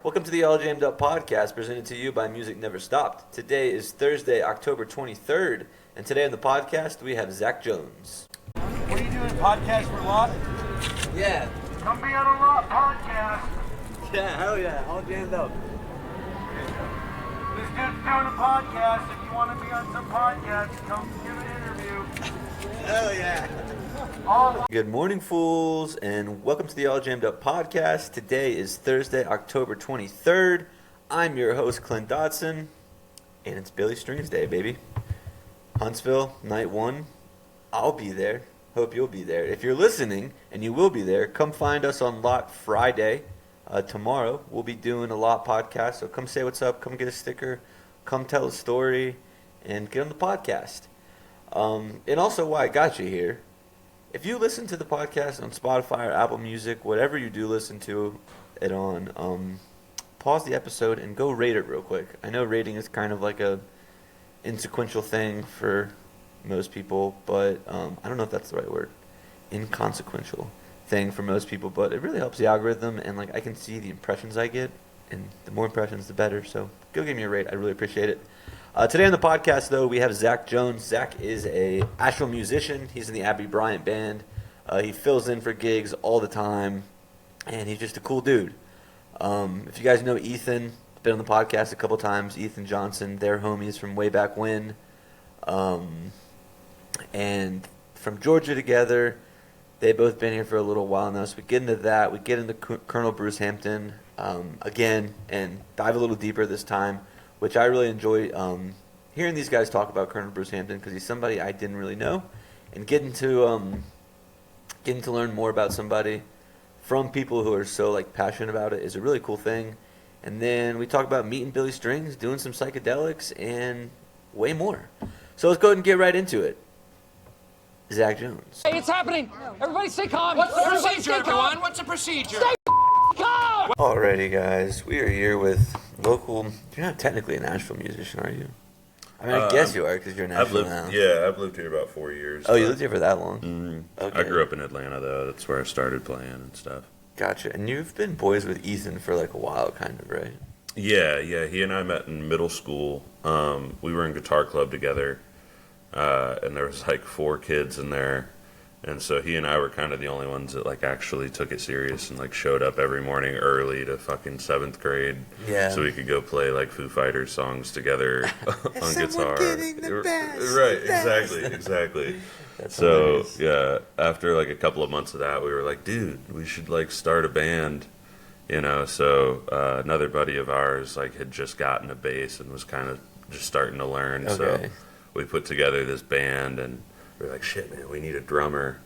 Welcome to the All Jammed Up podcast presented to you by Music Never Stopped. Today is Thursday, October 23rd, and today on the podcast we have Zach Jones. What are you doing, podcast for Lot? Yeah. Come be on a Lot podcast. Yeah, hell yeah, All Jammed Up. This dude's doing a podcast. If you want to be on some podcast, come give an interview. Hell yeah. Good morning, fools, and welcome to the All Jammed Up podcast. Today is Thursday, October 23rd. I'm your host, Clint Dodson, and it's Billy Strings Day, baby. Huntsville, night one. I'll be there. Hope you'll be there. If you're listening, and you will be there, come find us on Lot Friday. Tomorrow, we'll be doing a Lot podcast, so come say what's up, come get a sticker, come tell a story, and get on the podcast. And also why I got you here. If you listen to the podcast on Spotify or Apple Music, whatever you do listen to it on, pause the episode and go rate it real quick. I know rating is kind of like a inconsequential thing for most people, but I don't know if that's the right word. Inconsequential thing for most people, but it really helps the algorithm, and like I can see the impressions I get, and the more impressions, the better. So go give me a rate. I really appreciate it. Today on the podcast, though, we have Zach Jones. Zach is a Asheville musician. He's in the Abby Bryant band. He fills in for gigs all the time, and he's just a cool dude. If you guys know Ethan, been on the podcast a couple times. Ethan Johnson, they're homies from way back when, and from Georgia together. They've both been here for a little while now, so we get into that. We get into Colonel Bruce Hampton again and dive a little deeper this time, which I really enjoy hearing these guys talk about Colonel Bruce Hampton because he's somebody I didn't really know, and getting to learn more about somebody from people who are so like passionate about it is a really cool thing. And then we talk about meeting Billy Strings, doing some psychedelics, and way more. So let's go ahead and get right into it. Zach Jones. Hey, it's happening. Everybody stay calm. What's the procedure, everyone? What's the procedure? Stay calm. Alrighty, guys. We are here with local... You're not technically an Asheville musician, are you? I mean, I guess you are because you're in Asheville now. Yeah, I've lived here about 4 years. Oh, you lived here for that long? Mm-hmm. Okay. I grew up in Atlanta, though. That's where I started playing and stuff. Gotcha. And you've been boys with Ethan for like a while, kind of, right? Yeah. He and I met in middle school. We were in guitar club together. And there was like 4 kids in there, and so he and I were kind of the only ones that like actually took it serious and like showed up every morning early to fucking 7th grade, so we could go play like Foo Fighters songs together on guitar. Right, exactly. That's so hilarious. yeah, after like a couple of months of that, we were like, dude, we should like start a band, you know. So another buddy of ours like had just gotten a bass and was kind of just starting to learn. Okay. So we put together this band, and we were like, shit, man, we need a drummer.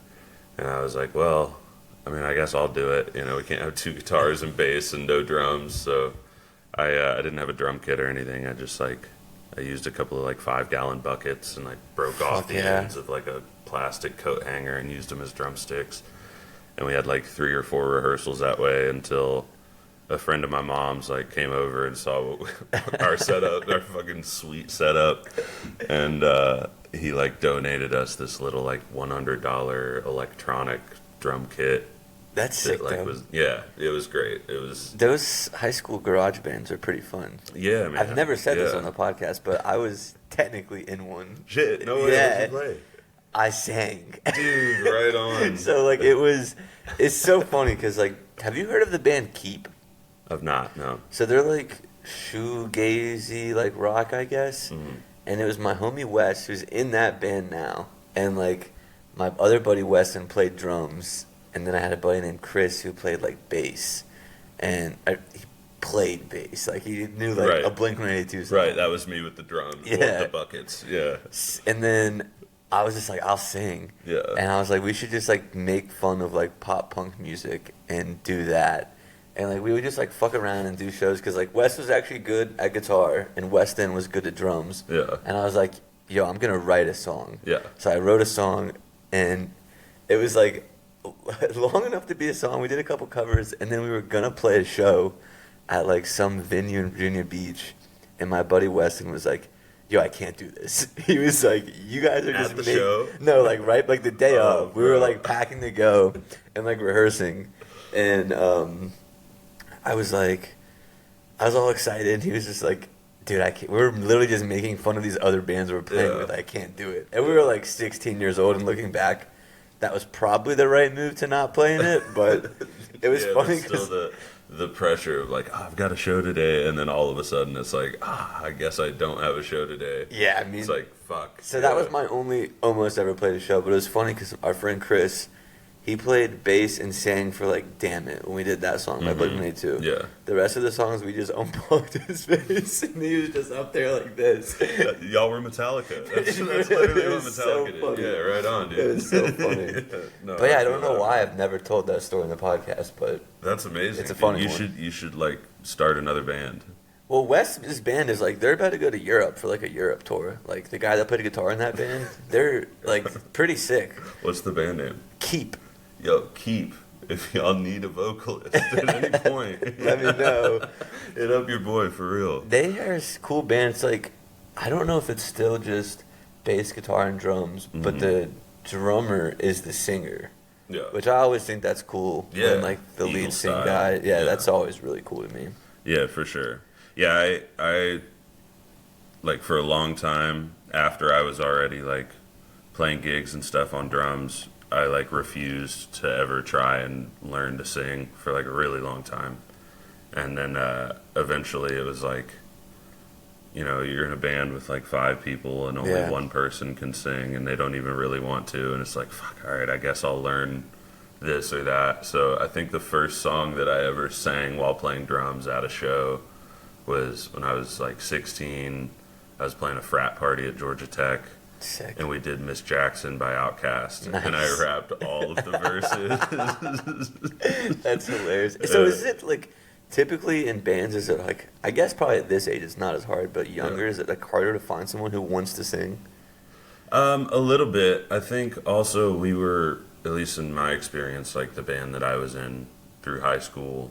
And I was like, well, I mean, I guess I'll do it. You know, we can't have 2 guitars and bass and no drums. So I didn't have a drum kit or anything. I just, like, I used a couple of, like, 5-gallon buckets and, like, broke off the ends of, like, a plastic coat hanger and used them as drumsticks. And we had, like, 3 or 4 rehearsals that way until a friend of my mom's like came over and saw our setup, our fucking sweet setup, and he like donated us this little like $100 electronic drum kit. That's sick, like, though. It was great. It was. Those high school garage bands are pretty fun. Yeah, man. I've never said this on the podcast, but I was technically in one. Shit, no way. Yeah. Did you play? I sang. Dude, right on. So like it's so funny because like, have you heard of the band Keep? I've not, no. So they're like shoegazy, like rock, I guess. Mm-hmm. And it was my homie Wes who's in that band now, and like my other buddy Weston played drums, and then I had a buddy named Chris who played like bass, and he played bass, like he knew like a Blink-182 song. Right, that was me with the drums, the buckets, yeah. And then I was just like, I'll sing. Yeah. And I was like, we should just like make fun of like pop punk music and do that. And like we would just like fuck around and do shows because like Wes was actually good at guitar and Weston was good at drums. Yeah. And I was like, yo, I'm gonna write a song. Yeah. So I wrote a song, and it was like long enough to be a song. We did a couple covers, and then we were gonna play a show at like some venue in Virginia Beach, and my buddy Weston was like, yo, I can't do this. He was like, you guys are just at the show? No, like right, like the day of. We were like packing to go and like rehearsing, and I was like, I was all excited, and he was just like, dude, I can't. We were literally just making fun of these other bands we were playing with. I can't do it. And we were like 16 years old, and looking back, that was probably the right move to not playing it, but it was funny because the pressure of like, oh, I've got a show today, and then all of a sudden it's like, I guess I don't have a show today. Yeah, I mean, it's like, fuck. So that was my only almost ever played a show, but it was funny because our friend Chris, he played bass and sang for like "Damn It" when we did that song by Blink-182. Yeah. The rest of the songs we just unplugged his bass, and he was just up there like this. Y'all were Metallica. That's literally what Metallica did. Yeah, right on, dude. It was so funny. No, but yeah, I don't know why I've never told that story in the podcast, but that's amazing. It's a funny one. You should like start another band. Well, Wes's band is like, they're about to go to Europe for like a Europe tour. Like the guy that played a guitar in that band, they're like pretty sick. What's the band name? Keep. Yo, Keep. If y'all need a vocalist at any point, let me know. Hit up your boy for real. They are a cool band. It's like, I don't know if it's still just bass, guitar, and drums, but the drummer is the singer. Yeah. Which I always think that's cool. Yeah. When, like the Eagle lead sing style. guy. Yeah, that's always really cool to me. Yeah, for sure. Yeah, I like for a long time after I was already like playing gigs and stuff on drums, I like refused to ever try and learn to sing for like a really long time. And then eventually it was like, you know, you're in a band with like 5 people and only one person can sing and they don't even really want to. And it's like, fuck, all right, I guess I'll learn this or that. So I think the first song that I ever sang while playing drums at a show was when I was like 16. I was playing a frat party at Georgia Tech. Sick. And we did Miss Jackson by Outkast. Nice. And I rapped all of the verses. That's hilarious. So is it like, typically in bands, is it like, I guess probably at this age it's not as hard, but younger, is it like harder to find someone who wants to sing? A little bit. I think also we were, at least in my experience, like the band that I was in through high school,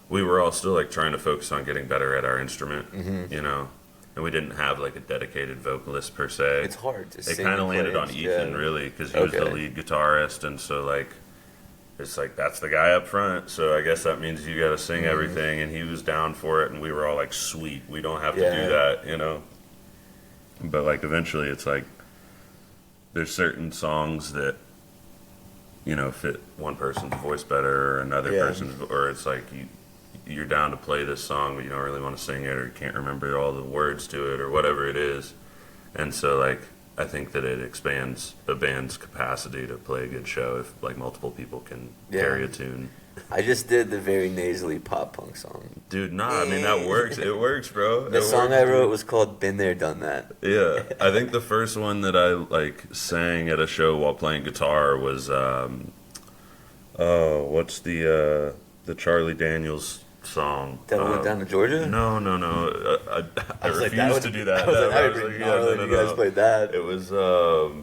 we were all still like trying to focus on getting better at our instrument, you know? And we didn't have like a dedicated vocalist per se. It's hard to sing. It kind of landed on Ethan, really, because he was the lead guitarist, and so like it's like that's the guy up front. So I guess that means you got to sing everything, and he was down for it, and we were all like, sweet, we don't have to do that, you know. But like eventually, it's like there's certain songs that you know fit one person's voice better or another person's, or it's like you're down to play this song, but you don't really want to sing it, or you can't remember all the words to it, or whatever it is. And so, like, I think that it expands a band's capacity to play a good show if, like, multiple people can carry a tune. I just did the very nasally pop punk song. Dude, I mean, that works. It works, bro. The song I wrote was called "Been There, Done That." Yeah. I think the first one that I, like, sang at a show while playing guitar was, what's the Charlie Daniels song? That went down to Georgia? No. I refused to do that. I was like, that would be gnarly if you guys played that. It was, oh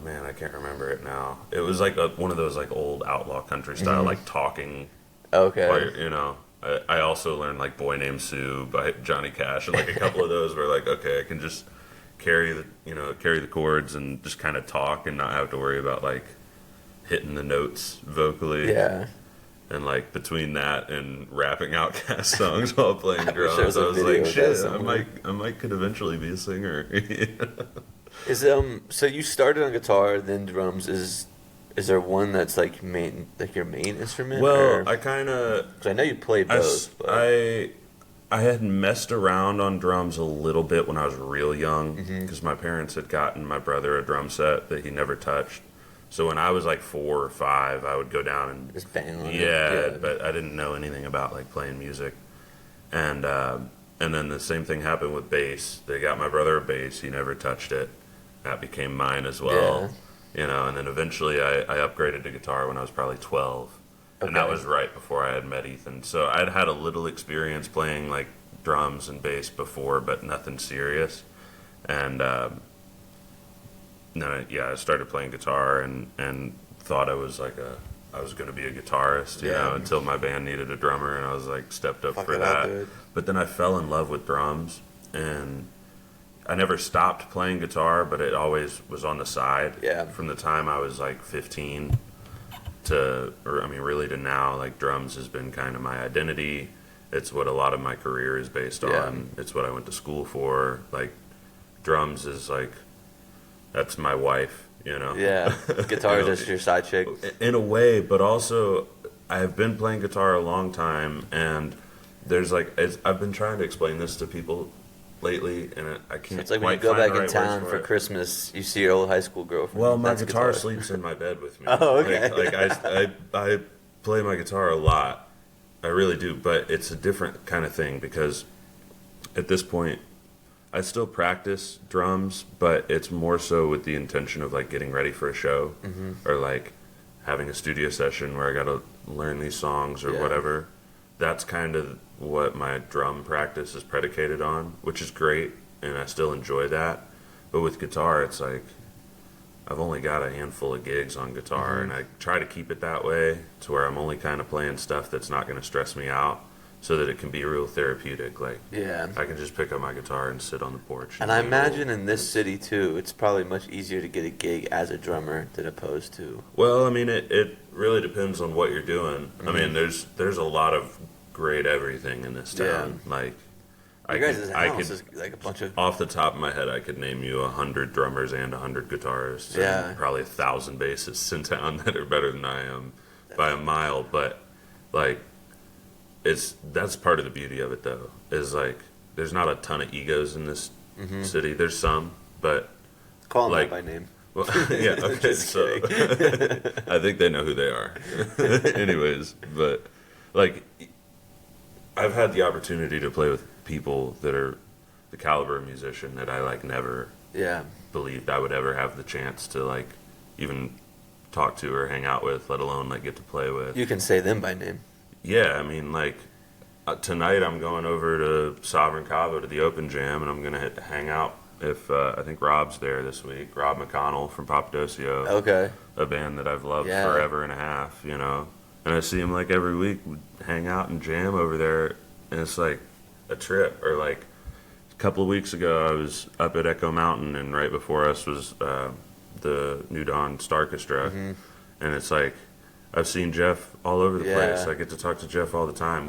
man, I can't remember it now. It was like one of those like old outlaw country style, like talking. Okay. You know, I also learned like Boy Named Sue by Johnny Cash, and like a couple of those were like, okay, I can just carry the chords and just kind of talk and not have to worry about like hitting the notes vocally. Yeah. And like between that and rapping Outkast songs while playing drums, I was like, shit, I might could eventually be a singer. Is so you started on guitar, then drums. Is there one that's like your main instrument? Well, I kind of, because I know you play both. I had messed around on drums a little bit when I was real young, because my parents had gotten my brother a drum set that he never touched. So when I was like 4 or 5, I would go down and just bang on it. Yeah, but I didn't know anything about like playing music, and then the same thing happened with bass. They got my brother a bass. He never touched it. That became mine as well. Yeah. You know, and then eventually I upgraded to guitar when I was probably 12, and that was right before I had met Ethan. So I'd had a little experience playing like drums and bass before, but nothing serious, and. I started playing guitar and thought I was like I was going to be a guitarist, you know, until my band needed a drummer, and I was like stepped up for that. But then I fell in love with drums, and I never stopped playing guitar, but it always was on the side. Yeah. From the time I was like 15, really to now, like drums has been kind of my identity. It's what a lot of my career is based on. It's what I went to school for. Like drums is like, that's my wife, you know? Yeah. Guitar is just your side chick. In a way, but also I've been playing guitar a long time, and there's like, I've been trying to explain this to people lately, and I can't. So it's like when you go back in town for Christmas, you see your old high school girlfriend. Well, my guitar sleeps in my bed with me. Oh, okay. I play my guitar a lot. I really do, but it's a different kind of thing because at this point, I still practice drums, but it's more so with the intention of like getting ready for a show or like having a studio session where I got to learn these songs or whatever. That's kind of what my drum practice is predicated on, which is great, and I still enjoy that. But with guitar, it's like I've only got a handful of gigs on guitar, and I try to keep it that way to where I'm only kind of playing stuff that's not going to stress me out, so that it can be real therapeutic. Like, I can just pick up my guitar and sit on the porch. And I imagine in this city too, it's probably much easier to get a gig as a drummer than opposed to. Well, I mean, it really depends on what you're doing. I mean, there's a lot of great everything in this town. Like, I could is like a bunch of. Off the top of my head, I could name you 100 drummers and 100 guitarists. And probably 1,000 bassists in town that are better than I am by a mile. But like, that's part of the beauty of it, though. Is like, there's not a ton of egos in this city. There's some, but call them by name. Well, yeah. Okay. So I think they know who they are. Anyways, but like, I've had the opportunity to play with people that are the caliber of musician that I like never believed I would ever have the chance to like even talk to or hang out with, let alone like get to play with. You can say them by name. Yeah, I mean, like tonight I'm going over to Sovereign Cabo to the Open Jam, and I'm gonna hang out. If I think Rob's there this week, Rob McConnell from Papadosio. Okay. A band that I've loved forever and a half, you know. And I see him like every week, we'd hang out and jam over there, and it's like a trip. Or like a couple of weeks ago, I was up at Echo Mountain, and right before us was the New Dawn Starchestra, and it's like I've seen Jeff all over the place. I get to talk to Jeff all the time,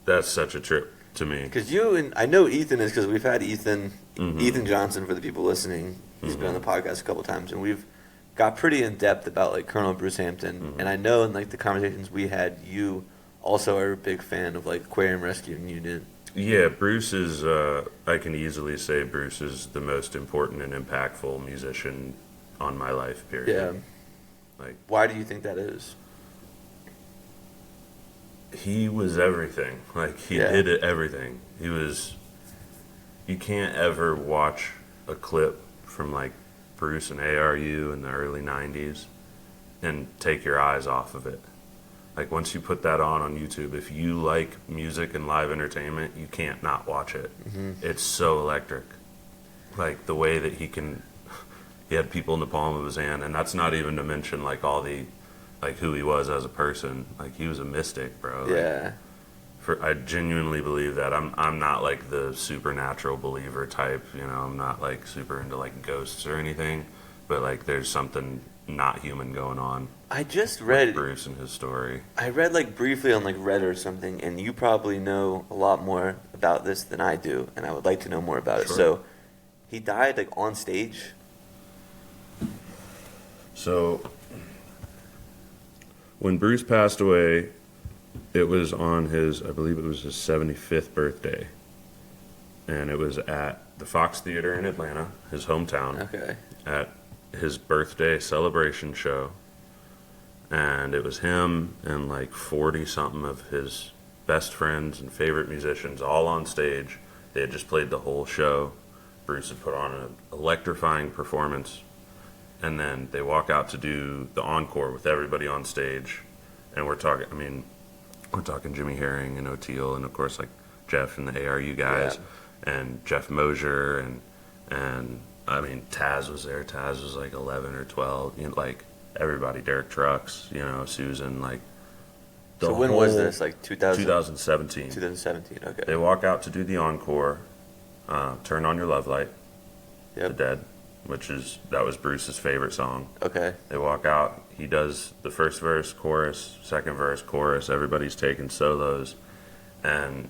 that's such a trip to me. Because you and I know Ethan is because we've had Ethan Johnson for the people listening. He's been on the podcast a couple times, and we've got pretty in depth about like Colonel Bruce Hampton. And I know in like the conversations we had, you also are a big fan of like Aquarium Rescue and Union. Yeah, Bruce is. I can easily say Bruce is the most important and impactful musician on my life. Period. Yeah. Like, why do you think that is? He was everything. Like, he did everything. He was. You can't ever watch a clip from like Bruce and ARU in the early '90s and take your eyes off of it. Like, once you put that on YouTube, if you like music and live entertainment, you can't not watch it. It's so electric. Like, the way that he had people in the palm of his hand, and that's not even to mention, like, all the, like, who he was as a person. Like, he was a mystic, bro. Yeah. I genuinely believe that. I'm not, like, the supernatural believer type, you know. I'm not, like, super into, like, ghosts or anything. But, like, there's something not human going on. I just read Bruce and his story. I read like briefly on like Reddit or something, and you probably know a lot more about this than I do, and I would like to know more about it. So, he died like on stage. So, when Bruce passed away, it was on I believe it was his 75th birthday, and it was at the Fox Theater in Atlanta, his hometown. Okay. At his birthday celebration show, and it was him and like 40 something of his best friends and favorite musicians all on stage. They had just played the whole show. Bruce had put on an electrifying performance, and then they walk out to do the encore with everybody on stage, and we're talking Jimmy Herring and O'Teal, and of course like Jeff and the ARU guys, and Jeff Mosier, and I mean, Taz was there. Taz was like 11 or 12. You know, like everybody. Derek Trucks, you know, Susan, like. So when was this? Like 2017. 2017. Okay. They walk out to do the encore. Turn on Your Love Light. Yep. The Dead. that was Bruce's favorite song. Okay. They walk out. He does the first verse, chorus, second verse, chorus. Everybody's taking solos. And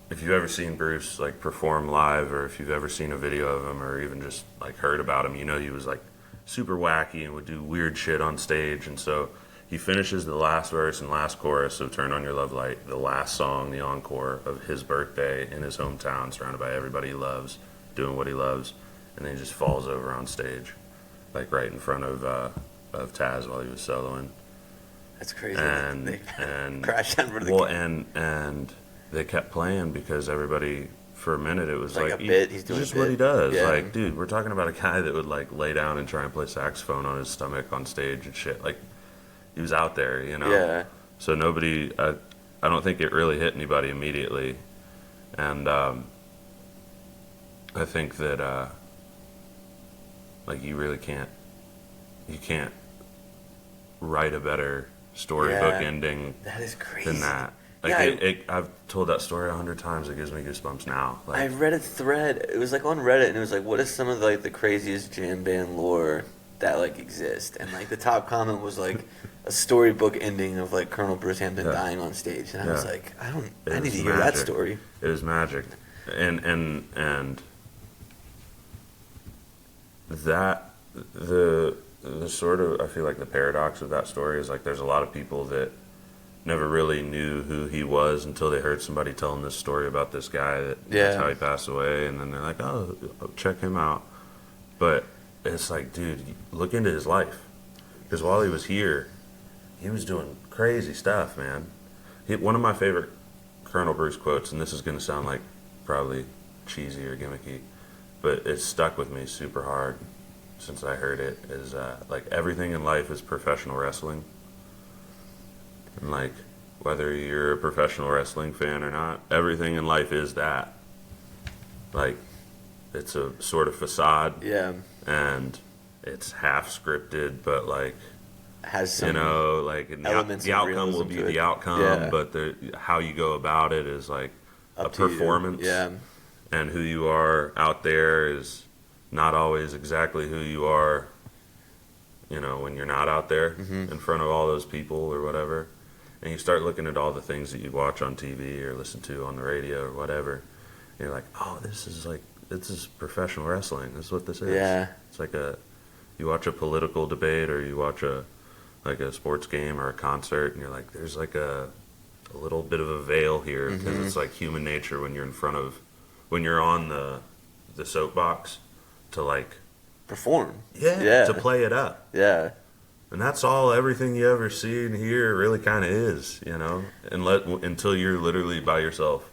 if you've ever seen Bruce like perform live, or if you've ever seen a video of him, or even just like heard about him, you know he was like super wacky and would do weird shit on stage. And so he finishes the last verse and last chorus of Turn On Your Love Light, the last song, the encore of his birthday in his hometown, surrounded by everybody he loves, doing what he loves, and then he just falls over on stage, like right in front of Taz while he was soloing. That's crazy. And crash down for the and they kept playing because everybody, for a minute, it was like like a bit. He's doing just a bit. what he does. Yeah. Like, dude, we're talking about a guy that would like lay down and try and play saxophone on his stomach on stage and shit. Like, he was out there, you know. Yeah. So nobody, I don't think it really hit anybody immediately, and I think that like you can't write a better storybook ending That is crazy. than that. Like Yeah, I've told that story 100 times. It gives me goosebumps now. Like, I read a thread. It was like on Reddit, and it was like, "What is some of like the craziest jam band lore that like exist?" And like the top comment was like a storybook ending of like Colonel Bruce Hampton dying on stage, and I was like, I need to hear that story. It was magic, and that the sort of, I feel like the paradox of that story is like there's a lot of people that never really knew who he was until they heard somebody tell them this story about this guy that's how he passed away, and then they're like, oh, check him out. But it's like, dude, look into his life, because while he was here, he was doing crazy stuff, man. One of my favorite Colonel Bruce quotes, and this is going to sound like probably cheesy or gimmicky, but it stuck with me super hard since I heard it, is like everything in life is professional wrestling. And like, whether you're a professional wrestling fan or not, everything in life is that. Like, it's a sort of facade. Yeah. And it's half scripted, but like, Has some, you know, like the outcome will be the outcome, but how you go about it is like a performance. Yeah. And who you are out there is not always exactly who you are, you know, when you're not out there in front of all those people or whatever. And you start looking at all the things that you watch on TV or listen to on the radio or whatever. And you're like, oh, this is professional wrestling. This is what this is. Yeah. It's like you watch a political debate, or you watch a sports game or a concert, and you're like, there's like a little bit of a veil here, because it's like human nature when you're on the soapbox to like perform. To play it up. Yeah. And that's everything you ever see and hear really kind of is, you know, until you're literally by yourself.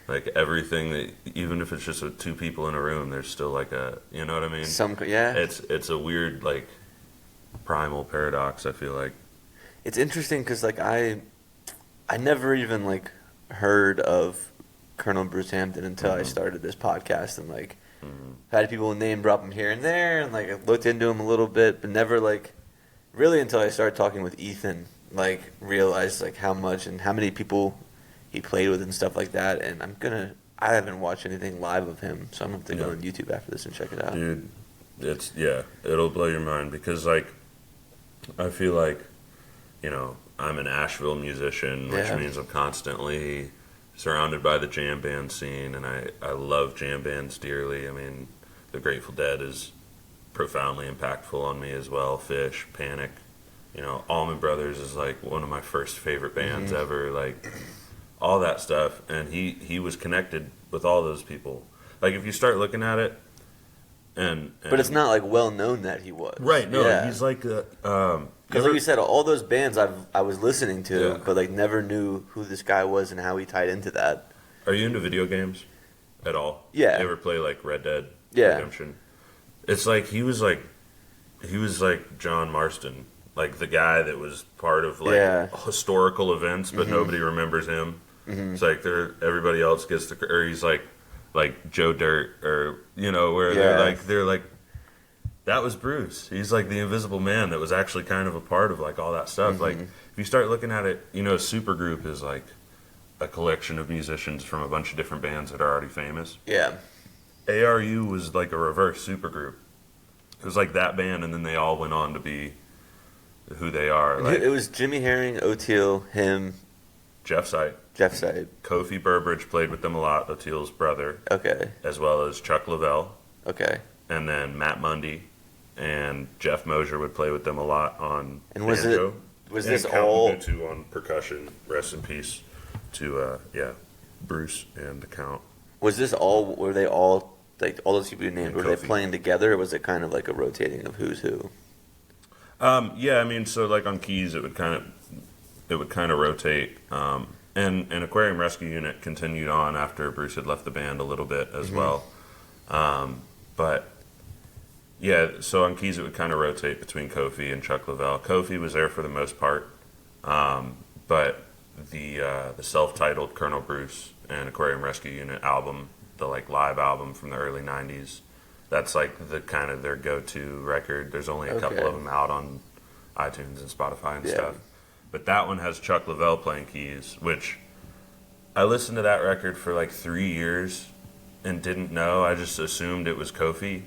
Like, everything that, even if it's just with two people in a room, there's still like you know what I mean? It's a weird, like, primal paradox, I feel like. It's interesting because like I never even like heard of Colonel Bruce Hampton until I started this podcast, and like had people name drop him here and there, and like I looked into him a little bit, but never like really until I started talking with Ethan, like realized like how much and how many people he played with and stuff like that. And I haven't watched anything live of him, so I'm gonna have to go on YouTube after this and check it out. Dude, it'll blow your mind, because like I feel like, you know, I'm an Asheville musician, which means I'm constantly surrounded by the jam band scene, and I love jam bands dearly. I mean, the Grateful Dead is profoundly impactful on me as well. Fish, Panic, you know, Allman Brothers is like one of my first favorite bands ever, like all that stuff. And he was connected with all those people. Like, if you start looking at it, but it's not like well known that he was. Right, no, he's like because like you said, all those bands I was listening to, but like never knew who this guy was and how he tied into that. Are you into video games at all? Yeah. You ever play like Red Dead Redemption? It's like he was like John Marston, like the guy that was part of like historical events, but nobody remembers him. It's like everybody else gets or he's like Joe Dirt, or you know, where they're like that was Bruce. He's like the invisible man that was actually kind of a part of like all that stuff. Like, if you start looking at it, you know, a supergroup is like a collection of musicians from a bunch of different bands that are already famous. Yeah. ARU was like a reverse supergroup. it was like that band, and then they all went on to be who they are. Like It was Jimmy Herring, O'Teal, him, Jeff Sipe. Kofi Burbridge played with them a lot, O'Teal's brother. Okay. As well as Chuck Leavell. Okay. And then Matt Mundy and Jeff Mosier would play with them a lot on and banjo. Was this Count all Butu on percussion? Rest in peace to Bruce and the Count. Was this all? Were they all like all those people you named? Were they Kofi. playing together, or was it kind of like a rotating of who's who? Yeah, I mean, so like on keys, it would kind of rotate. And Aquarium Rescue Unit continued on after Bruce had left the band a little bit as well. But yeah, so on keys it would kind of rotate between Kofi and Chuck Leavell. Kofi was there for the most part, but the self-titled Colonel Bruce and Aquarium Rescue Unit album, the like live album from the early '90s, that's like the kind of their go-to record. There's only a couple of them out on iTunes and Spotify and stuff. But that one has Chuck Leavell playing keys, which I listened to that record for like 3 years and didn't know. I just assumed it was Kofi.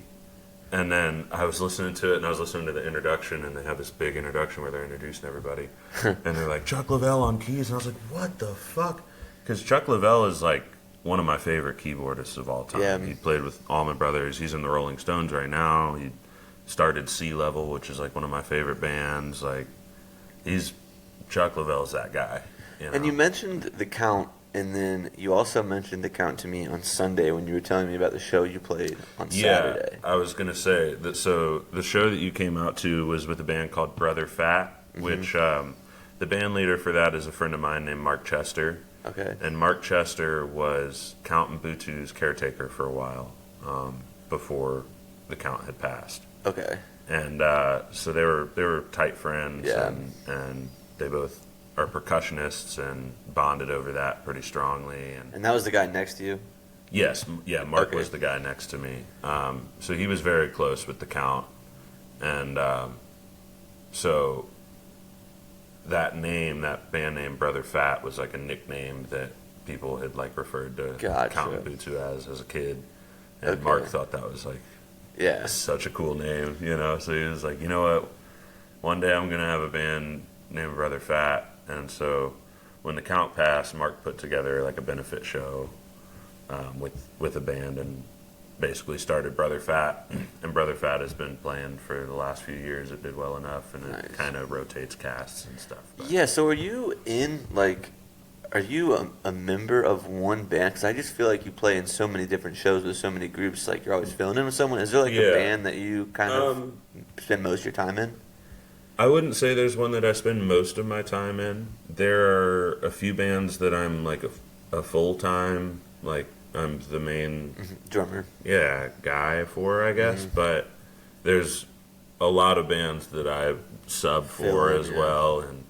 And then I was listening to it, and I was listening to the introduction, and they have this big introduction where they're introducing everybody. And they're like, Chuck Leavell on keys. And I was like, what the fuck? Because Chuck Leavell is like one of my favorite keyboardists of all time. Yeah. He played with Allman Brothers. He's in the Rolling Stones right now. He started Sea Level, which is like one of my favorite bands. Like, Chuck Leavell's that guy. You know? And you mentioned the Count, and then you also mentioned the Count to me on Sunday when you were telling me about the show you played on Saturday. I was going to say that. So the show that you came out to was with a band called Brother Fat, which the band leader for that is a friend of mine named Mark Chester. Okay. And Mark Chester was Count and Butu's caretaker for a while before the Count had passed. Okay. And so they were tight friends, and they both are percussionists and bonded over that pretty strongly. And that was the guy next to you? Yes, yeah, Mark was the guy next to me. So he was very close with the Count, and so that band name Brother Fat was like a nickname that people had like referred to Count and Butu as a kid, and Mark thought that was like such a cool name, you know. So he was like, you know what, one day I'm gonna have a band named Brother Fat. And so when the Count passed, Mark put together like a benefit show with a band and basically started Brother Fat. And Brother Fat has been playing for the last few years. It did well enough, and it kind of rotates casts and stuff. But. Yeah, so are you a member of one band? Because I just feel like you play in so many different shows with so many groups, like you're always filling in with someone. Is there like a band that you kind of spend most of your time in? I wouldn't say there's one that I spend most of my time in. There are a few bands that I'm like a full-time, like I'm the main drummer. Yeah, guy for, I guess. But there's a lot of bands that I sub for as well, and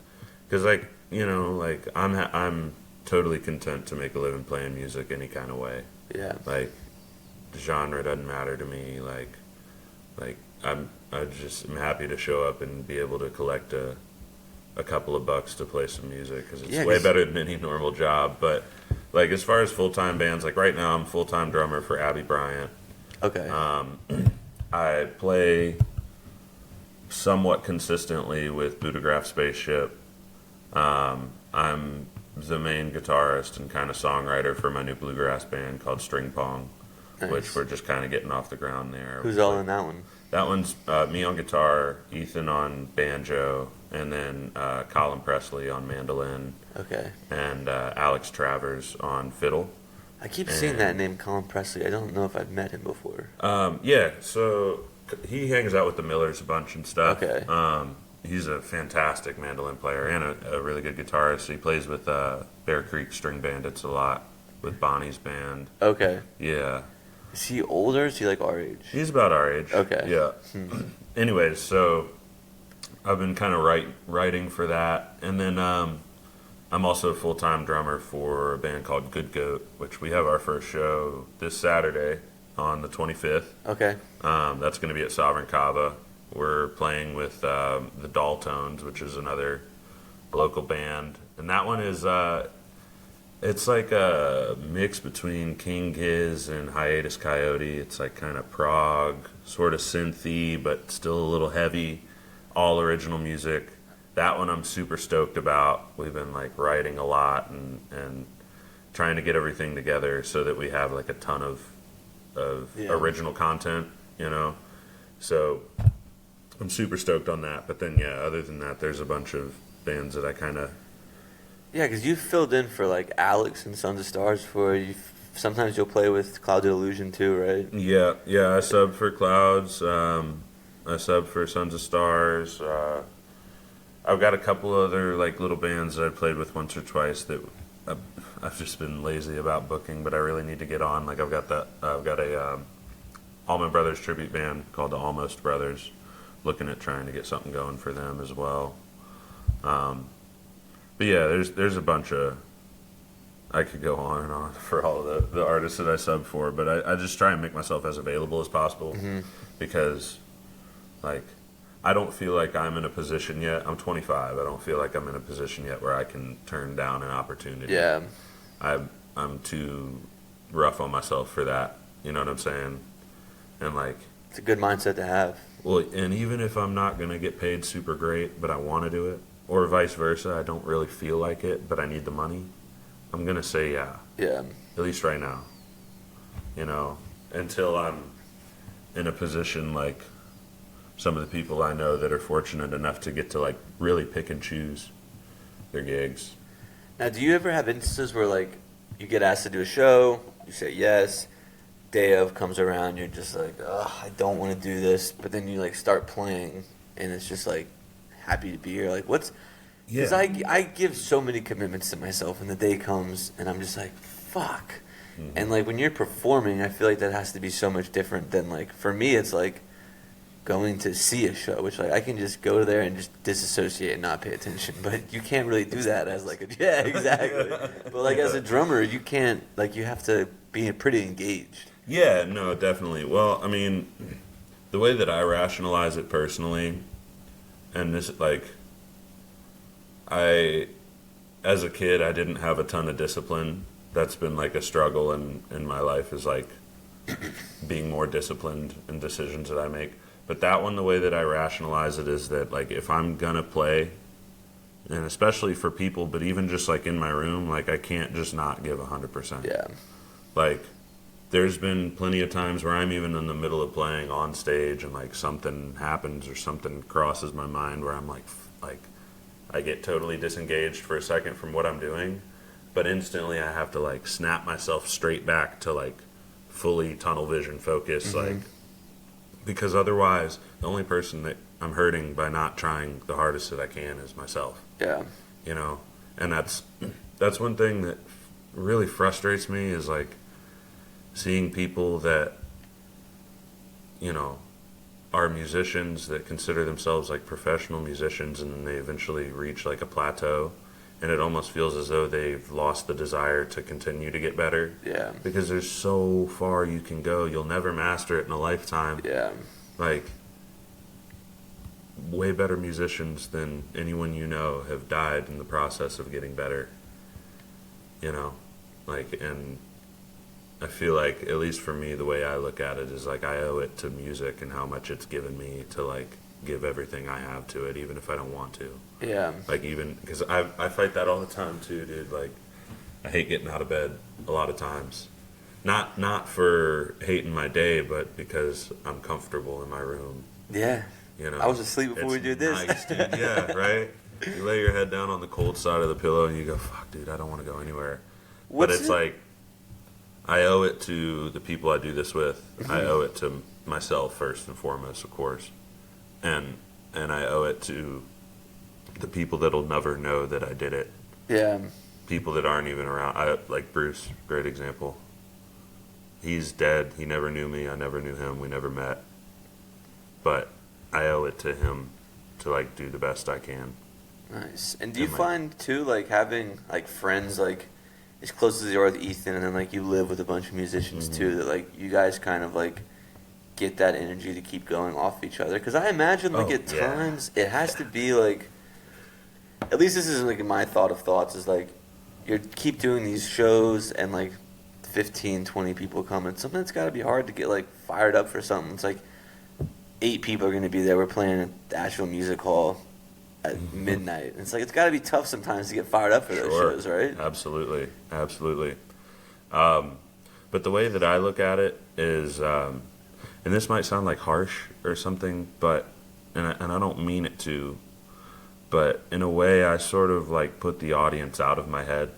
because like you know, like I'm totally content to make a living playing music any kind of way. Yeah, like the genre doesn't matter to me. Like I'm happy to show up and be able to collect a couple of bucks to play some music because it's way better than any normal job. But like as far as full-time bands, like right now I'm full-time drummer for Abby Bryant. Okay. I play somewhat consistently with Budograph Spaceship. I'm the main guitarist and kind of songwriter for my new bluegrass band called String Pong, which we're just kind of getting off the ground there. Who's all in that one? That one's me on guitar, Ethan on banjo, and then Colin Presley on mandolin. Okay. And Alex Travers on fiddle. I keep seeing that name, Colin Presley. I don't know if I've met him before. Yeah, so he hangs out with the Millers a bunch and stuff. Okay. He's a fantastic mandolin player and a really good guitarist. He plays with Bear Creek String Bandits a lot, with Bonnie's band. Okay. Yeah. Is he older or is he like our age? He's about our age. Okay. Yeah. Anyways, so I've been kind of writing for that. And then I'm also a full-time drummer for a band called Good Goat, which we have our first show this Saturday on the 25th. Okay. That's going to be at Sovereign Cava. We're playing with the Doll Tones, which is another local band. And that one is... It's like a mix between King Giz and Hiatus Coyote. It's like kind of prog, sort of synthy, but still a little heavy. All original music. That one I'm super stoked about. We've been like writing a lot and trying to get everything together so that we have like a ton of original content, you know? So I'm super stoked on that. But then, yeah, other than that, there's a bunch of bands that I kind of... Yeah, because you filled in for like Alex and Sons of Stars for you. Sometimes you'll play with Clouded Illusion too, right? Yeah, I sub for Clouds. I sub for Sons of Stars. I've got a couple other like little bands that I played with once or twice that I've just been lazy about booking, but I really need to get on. Like I've got a Allman Brothers tribute band called the Almost Brothers. Looking at trying to get something going for them as well. But yeah, there's a bunch of... I could go on and on for all of the artists that I sub for, but I just try and make myself as available as possible because, like, I don't feel like I'm in a position yet. I'm 25. I don't feel like I'm in a position yet where I can turn down an opportunity. Yeah. I'm too rough on myself for that. You know what I'm saying? And, like... It's a good mindset to have. Well, and even if I'm not going to get paid super great, but I want to do it, or vice versa, I don't really feel like it, but I need the money, I'm going to say yeah. Yeah. At least right now. You know, until I'm in a position like some of the people I know that are fortunate enough to get to, like, really pick and choose their gigs. Now, do you ever have instances where, like, you get asked to do a show, you say yes, day of comes around, you're just like, ugh, I don't want to do this, but then you, like, start playing, and it's just, like, happy to be here. Like, what's... Because I give so many commitments to myself, and the day comes, and I'm just like, fuck. Mm-hmm. And, like, when you're performing, I feel like that has to be so much different than, like, for me, it's like going to see a show, which, like, I can just go there and just disassociate and not pay attention. But you can't really do that as, like, a... Yeah, exactly. But, like, as a drummer, you can't... Like, you have to be pretty engaged. Yeah, no, definitely. Well, I mean, the way that I rationalize it personally, and this, like... as a kid, I didn't have a ton of discipline. That's been like a struggle in my life, is like being more disciplined in decisions that I make. But that one, the way that I rationalize it is that, like, if I'm gonna play, and especially for people, but even just like in my room, like, I can't just not give 100%. Yeah. Like, there's been plenty of times where I'm even in the middle of playing on stage and, like, something happens or something crosses my mind where I'm like I get totally disengaged for a second from what I'm doing, but instantly I have to, like, snap myself straight back to, like, fully tunnel vision focus, like, because otherwise the only person that I'm hurting by not trying the hardest that I can is myself. Yeah. You know, and that's one thing that really frustrates me, is like seeing people that, you know, are musicians that consider themselves like professional musicians, and then they eventually reach like a plateau, and it almost feels as though they've lost the desire to continue to get better. Yeah. Because there's so far you can go. You'll never master it in a lifetime. Yeah. Like, way better musicians than anyone you know have died in the process of getting better. You know? Like, and I feel like, at least for me, the way I look at it is like I owe it to music and how much it's given me to, like, give everything I have to it, even if I don't want to. Yeah. Like, even because I fight that all the time too, dude. Like, I hate getting out of bed a lot of times. Not for hating my day, but because I'm comfortable in my room. Yeah. You know, I was asleep before we did this. Nice, dude. Yeah, right. You lay your head down on the cold side of the pillow and you go, "Fuck, dude, I don't want to go anywhere." But it's like, I owe it to the people I do this with. I owe it to myself first and foremost, of course, and I owe it to the people that'll never know that I did it. Yeah. People that aren't even around. Like Bruce, great example. He's dead. He never knew me. I never knew him. We never met. But I owe it to him to, like, do the best I can. Nice. And do you find too, like, having, like, friends, like, as close as you are with Ethan, and then, like, you live with a bunch of musicians too, that, like, you guys kind of, like, get that energy to keep going off each other? Because I imagine, like, at times it has to be, like, at least this is, like, my thought of thoughts, is, like, you keep doing these shows and like 15, 20 people come, and something that's got to be hard to get like fired up for something. It's like 8 people are going to be there. We're playing at the Asheville Music Hall at midnight. And it's like, it's got to be tough sometimes to get fired up for those shows, right? Absolutely. But the way that I look at it is, and this might sound like harsh or something, but, and I don't mean it to, but in a way I sort of like put the audience out of my head.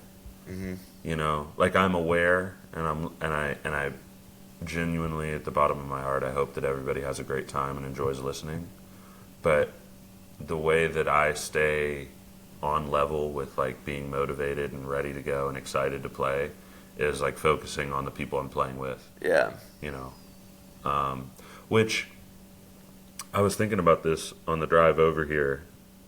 Mm-hmm. You know, like I'm aware, and I genuinely at the bottom of my heart, I hope that everybody has a great time and enjoys listening. But the way that I stay on level with like being motivated and ready to go and excited to play is like focusing on the people I'm playing with. Yeah. You know, which I was thinking about this on the drive over here,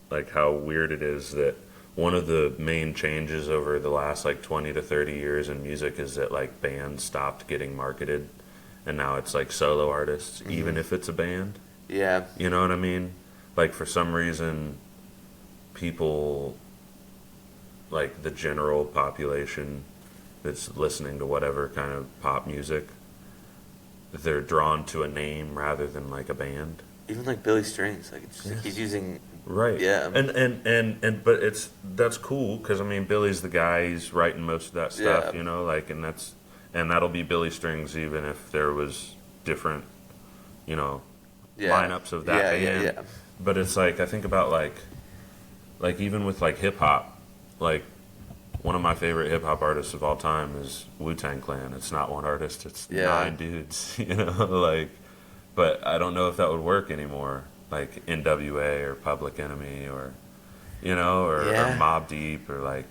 like how weird it is that one of the main changes over the last like 20 to 30 years in music is that like bands stopped getting marketed, and now it's like solo artists, even if it's a band. Yeah. You know what I mean? Like for some reason, people, like the general population that's listening to whatever kind of pop music, they're drawn to a name rather than like a band. Even like Billy Strings, like it's just like he's using. Right. Yeah. And but that's cool because I mean Billy's the guy, he's writing most of that stuff, you know, like, and that'll be Billy Strings even if there was different, you know, lineups of that band. Yeah. But it's like I think about like even with like hip hop, like one of my favorite hip hop artists of all time is Wu-Tang Clan. It's not one artist, it's 9 dudes, you know, like, but I don't know if that would work anymore. Like NWA or Public Enemy or, you know, or Mobb Deep or like,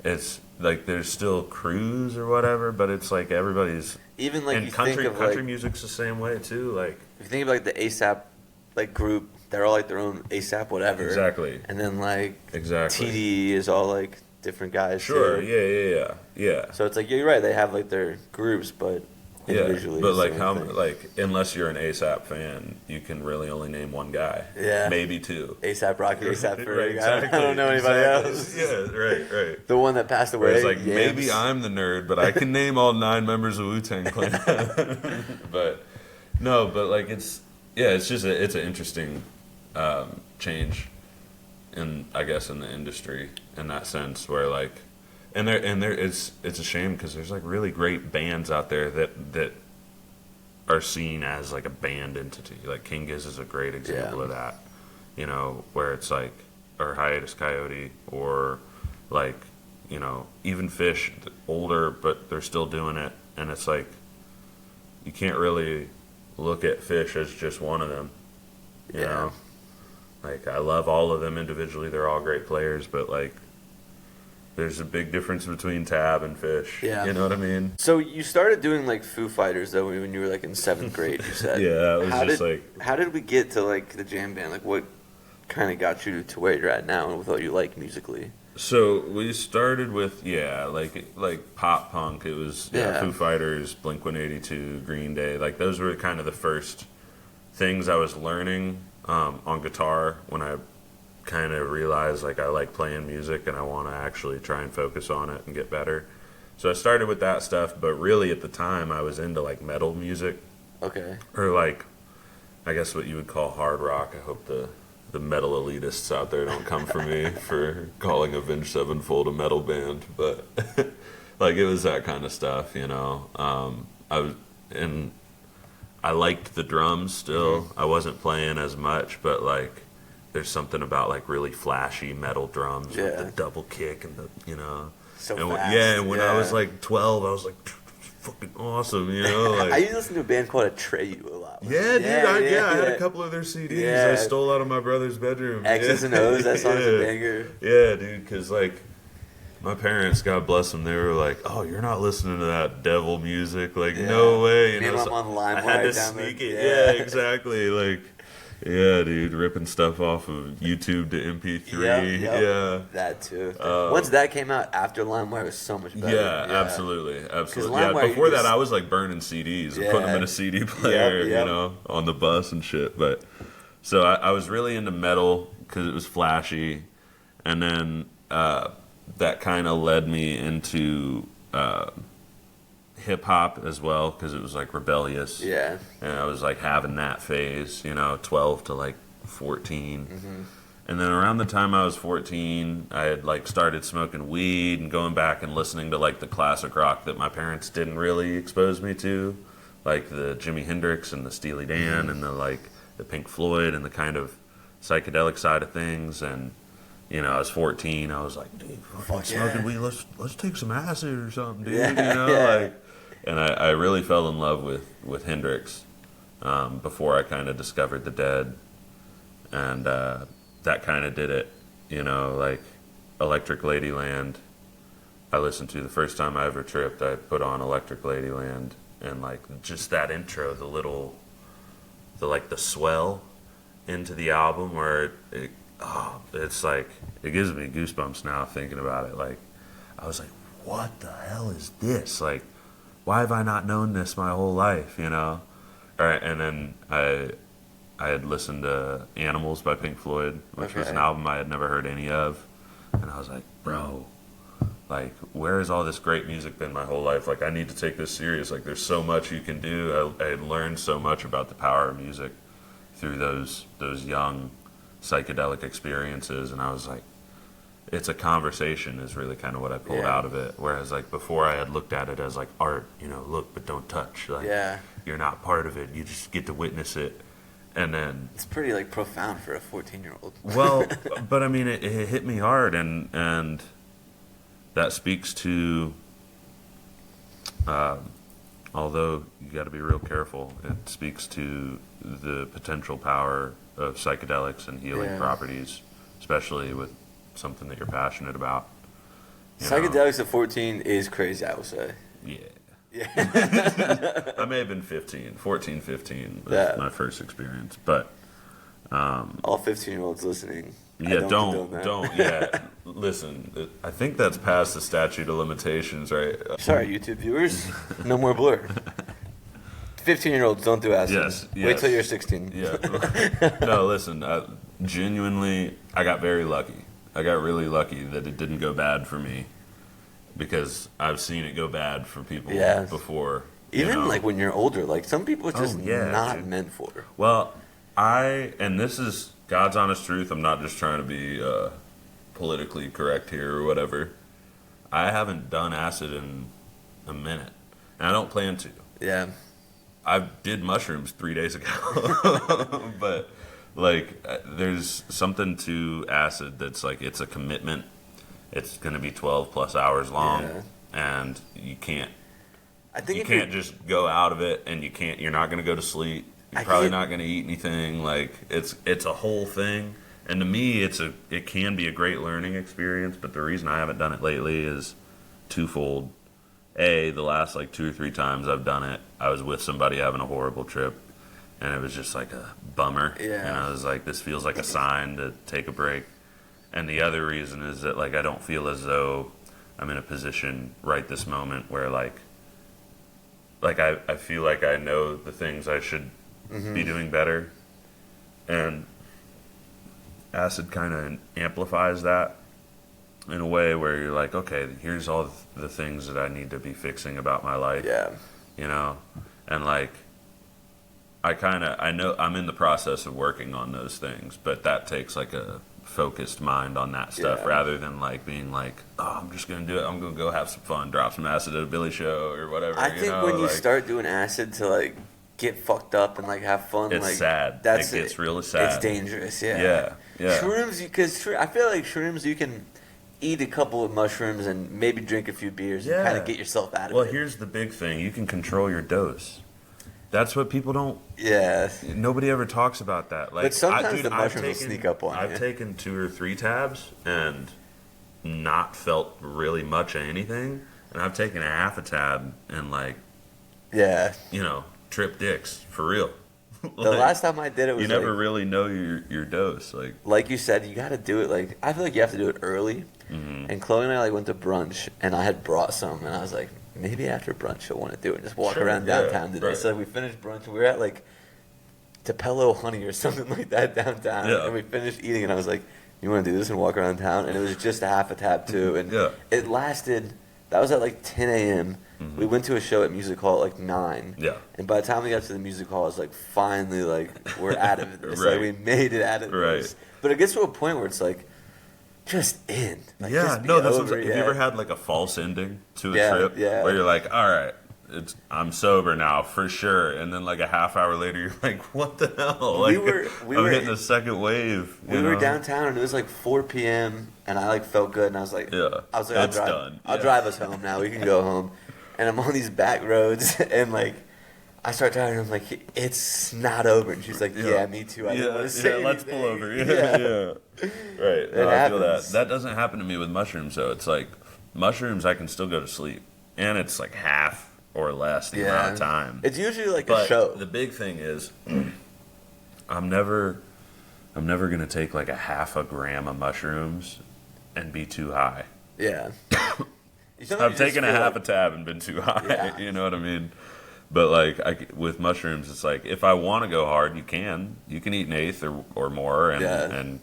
it's like there's still crews or whatever, but it's like everybody's even like and you country think of country like, music's the same way too. Like if you think of like the ASAP like group, they're all like their own ASAP whatever. Exactly. And then like exactly TD is all like different guys. Sure. Too. Yeah. So it's like you're right. They have like their groups, but individually. But like how like unless you're an ASAP fan, you can really only name one guy. Yeah. Maybe 2. ASAP Rocky, ASAP Ferg. Right, exactly. I don't know anybody else. Yeah. Right. The one that passed away. Whereas like maybe I'm the nerd, but I can name all 9 members of Wu-Tang Clan. But no, but like it's just it's an interesting change in I guess in the industry in that sense where like. And there it's a shame because there's like really great bands out there that are seen as like a band entity. Like King Giz is a great example of that. You know, where it's like, or Hiatus Coyote, or like, you know, even Fish, older but they're still doing it. And it's like you can't really look at Fish as just one of them. You know, like I love all of them individually. They're all great players, but like. There's a big difference between Tab and Fish. Yeah. You know what I mean? So you started doing like Foo Fighters though when you were like in 7th grade, you said. Yeah, it was how did we get to like the jam band? Like what kind of got you to where you're at now and with what you like musically? So we started with like pop punk. It was Foo Fighters, Blink-182, Green Day. Like those were kind of the first things I was learning on guitar when I kind of realized like I like playing music and I want to actually try and focus on it and get better. So I started with that stuff, but really at the time I was into like metal music. Okay. Or like I guess what you would call hard rock. I hope the metal elitists out there don't come for me for calling Avenged Sevenfold a metal band, but like it was that kind of stuff, you know. I liked the drums still. I wasn't playing as much, but like there's something about like really flashy metal drums with the double kick and the, you know. So and fast. And when I was like 12, I was like fucking awesome, you know. Like, I used to listen to a band called Atreyu a lot. Yeah, dude. I had a couple of their CDs. Yeah. I stole out of my brother's bedroom. X's and O's, that song's a banger. Yeah, dude, because like my parents, God bless them, they were like, "Oh, you're not listening to that devil music? Like, no way." And I'm on LimeWire. I had to sneak it. Yeah, exactly. Like. Yeah, dude, ripping stuff off of YouTube to MP3. Yep. Yeah, that too. Once that came out, after LimeWire was so much better. Yeah, absolutely. Yeah, before that, I was like burning CDs and putting them in a CD player, you know, on the bus and shit. But so I was really into metal because it was flashy, and then that kind of led me into hip hop as well, because it was like rebellious. Yeah. And I was like having that phase, 12 to like 14. Mm-hmm. And then around the time I was 14, I had like started smoking weed and going back and listening to like the classic rock that my parents didn't really expose me to, like the Jimi Hendrix and the Steely Dan and the Pink Floyd and the kind of psychedelic side of things. And I was 14. I was like, dude, smoking weed. Let's take some acid or something, dude. Yeah. And I really fell in love with Hendrix before I kind of discovered the Dead, and that kind of did it. Like Electric Ladyland. I listened to the first time I ever tripped. I put on Electric Ladyland, and like just that intro, the swell into the album where it's like, it gives me goosebumps now thinking about it. Like, I was like, what the hell is this? Like, why have I not known this my whole life, All right, and then I had listened to Animals by Pink Floyd, which was an album I had never heard any of. And I was like, bro, like, where has all this great music been my whole life? Like, I need to take this serious. Like, there's so much you can do. I had learned so much about the power of music through those young psychedelic experiences, and I was like, it's a conversation is really kind of what I pulled out of it. Whereas like before I had looked at it as like art, look but don't touch. Like, you're not part of it. You just get to witness it. And then it's pretty like profound for a 14-year-old. Well, but I mean, it hit me hard, and that speaks to, although you got to be real careful, it speaks to the potential power of psychedelics and healing properties, especially with something that you're passionate about. Psychedelics at 14 is crazy, I would say. Yeah. I may have been 15. 14, 15 was my first experience. But all 15-year-olds listening. Yeah, don't. Yeah, listen, I think that's past the statute of limitations, right? Sorry, YouTube viewers. No more blur. 15-year-olds, don't do acid. Yes. Wait till you're 16. Yeah. No, listen, genuinely, I got very lucky. I got really lucky that it didn't go bad for me, because I've seen it go bad for people before. Even like when you're older, like some people it's just not meant for. Well, and this is God's honest truth, I'm not just trying to be politically correct here or whatever. I haven't done acid in a minute, and I don't plan to. Yeah. I did mushrooms 3 days ago, but like there's something to acid that's like, it's a commitment. It's going to be 12 plus hours long, and you can't just go out of it, and you're not going to go to sleep. You're probably not going to eat anything. Like it's a whole thing. And to me, it can be a great learning experience, but the reason I haven't done it lately is twofold. The last like 2 or 3 times I've done it, I was with somebody having a horrible trip, and it was just like a bummer. Yeah. And I was like, this feels like a sign to take a break. And the other reason is that like I don't feel as though I'm in a position right this moment where like I feel like I know the things I should be doing better, and acid kind of amplifies that in a way where you're like, okay, here's all the things that I need to be fixing about my life. And like I know I'm in the process of working on those things, but that takes like a focused mind on that stuff rather than like being like, oh, I'm just gonna do it, I'm gonna go have some fun, drop some acid at a Billy show or whatever. I think when you start doing acid to like get fucked up and like have fun, it's like sad. It gets really sad. It's dangerous. Yeah. Shrooms, because I feel like shrooms, you can eat a couple of mushrooms and maybe drink a few beers and kind of get yourself out of it. Well, here's the big thing: you can control your dose. That's what people don't. Yeah. Nobody ever talks about that. Like, but sometimes the mushrooms will sneak up on you. I've taken 2 or 3 tabs and not felt really much of anything, and I've taken a half a tab and like, trip dicks for real. The last time I did it was you never really know your dose. Like you said, you got to do it. Like I feel like you have to do it early. And Chloe and I like went to brunch, and I had brought some, and I was like, maybe after brunch you'll want to do it and just walk around downtown today. Right. So we finished brunch, and we were at like Tupelo Honey or something like that downtown, and we finished eating, and I was like, you want to do this and walk around town? And it was just a half a tab too, and it lasted. That was at like 10 a.m. Mm-hmm. We went to a show at Music Hall at like 9. Yeah. And by the time we got to the Music Hall, it's like finally like we're out of this. Right. Like we made it out of this. But it gets to a point where it's like just end. Like, yeah. just No, that's over. Have you ever had like a false ending to a trip? Yeah. Where you're like, all right, I'm sober now for sure, and then like a half hour later, you're like, what the hell? Like, we I'm were hitting a second wave. We were downtown, and it was like 4 p.m. and I like felt good, and I was like, I'll drive us home now. We can go home. And I'm on these back roads, and like I start talking, and I'm like, it's not over. And she's like, yeah, me too. I didn't want to say anything. Let's pull over. Yeah. Right. No, I feel that. That doesn't happen to me with mushrooms, though. It's like mushrooms, I can still go to sleep, and it's like half or less the amount of time. It's usually like a show. The big thing is, I'm never gonna take like a half a gram of mushrooms and be too high. Yeah. I've taken a half a tab and been too high. Yeah. You know what I mean? But like with mushrooms, it's like if I want to go hard, you can eat an eighth or more, and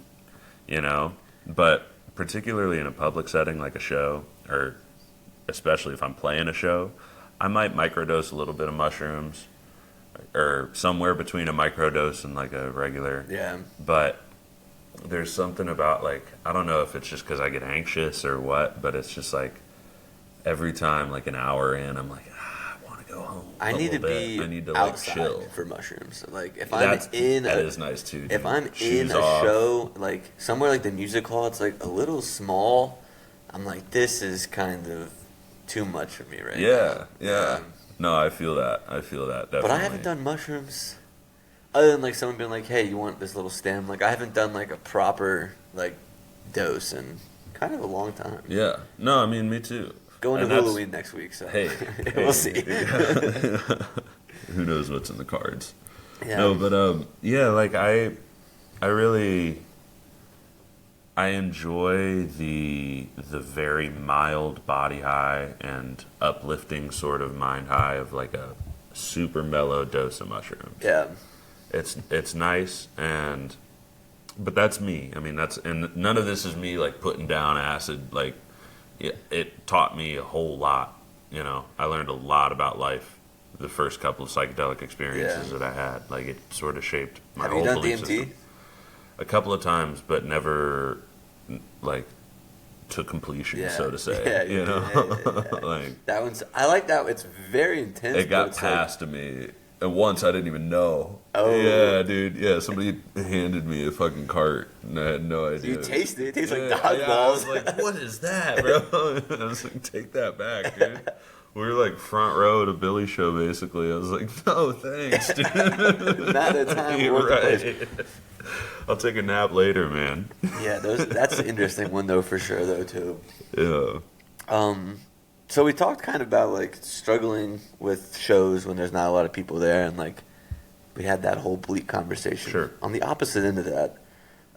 you know. But particularly in a public setting like a show, or especially if I'm playing a show, I might microdose a little bit of mushrooms, or somewhere between a microdose and like a regular. Yeah. But there's something about like, I don't know if it's just because I get anxious or what, but it's just like every time like an hour in, I'm like, I want to go home. I need to be outside chill for mushrooms. Like if I'm in that is nice too. Dude. If I'm in a show like somewhere like the Music Hall, it's like a little small. I'm like, this is kind of too much for me right now. Yeah. No, I feel that. Definitely. But I haven't done mushrooms other than like someone being like, hey, you want this little stem? Like I haven't done like a proper like dose in kind of a long time. Yeah. No, I mean me too. Going to Halloween next week, so hey, we'll see. Who knows what's in the cards? Yeah. No, but like I really enjoy the very mild body high and uplifting sort of mind high of like a super mellow dose of mushrooms. Yeah. It's nice, but that's me. I mean, and none of this is me like putting down acid. Like it taught me a whole lot. You know, I learned a lot about life the first couple of psychedelic experiences that I had. Like it sort of shaped my whole belief system. Have you done DMT? A couple of times, but never like to completion, so to say. Yeah, you know, like that one's. I like that. It's very intense. It got passed to me. And once I didn't even know. Oh. Yeah, dude. Yeah, somebody handed me a fucking cart, and I had no idea. You tasted it. It tastes like dog balls. I was like, what is that, bro? I was like, take that back, dude. We were like front row at a Billy show, basically. I was like, no, thanks, dude. Not the time. You're right. I'll take a nap later, man. Yeah, that's an interesting one, though, for sure, though, too. Yeah. So we talked kind of about like struggling with shows when there's not a lot of people there, and like we had that whole bleak conversation. Sure. On the opposite end of that,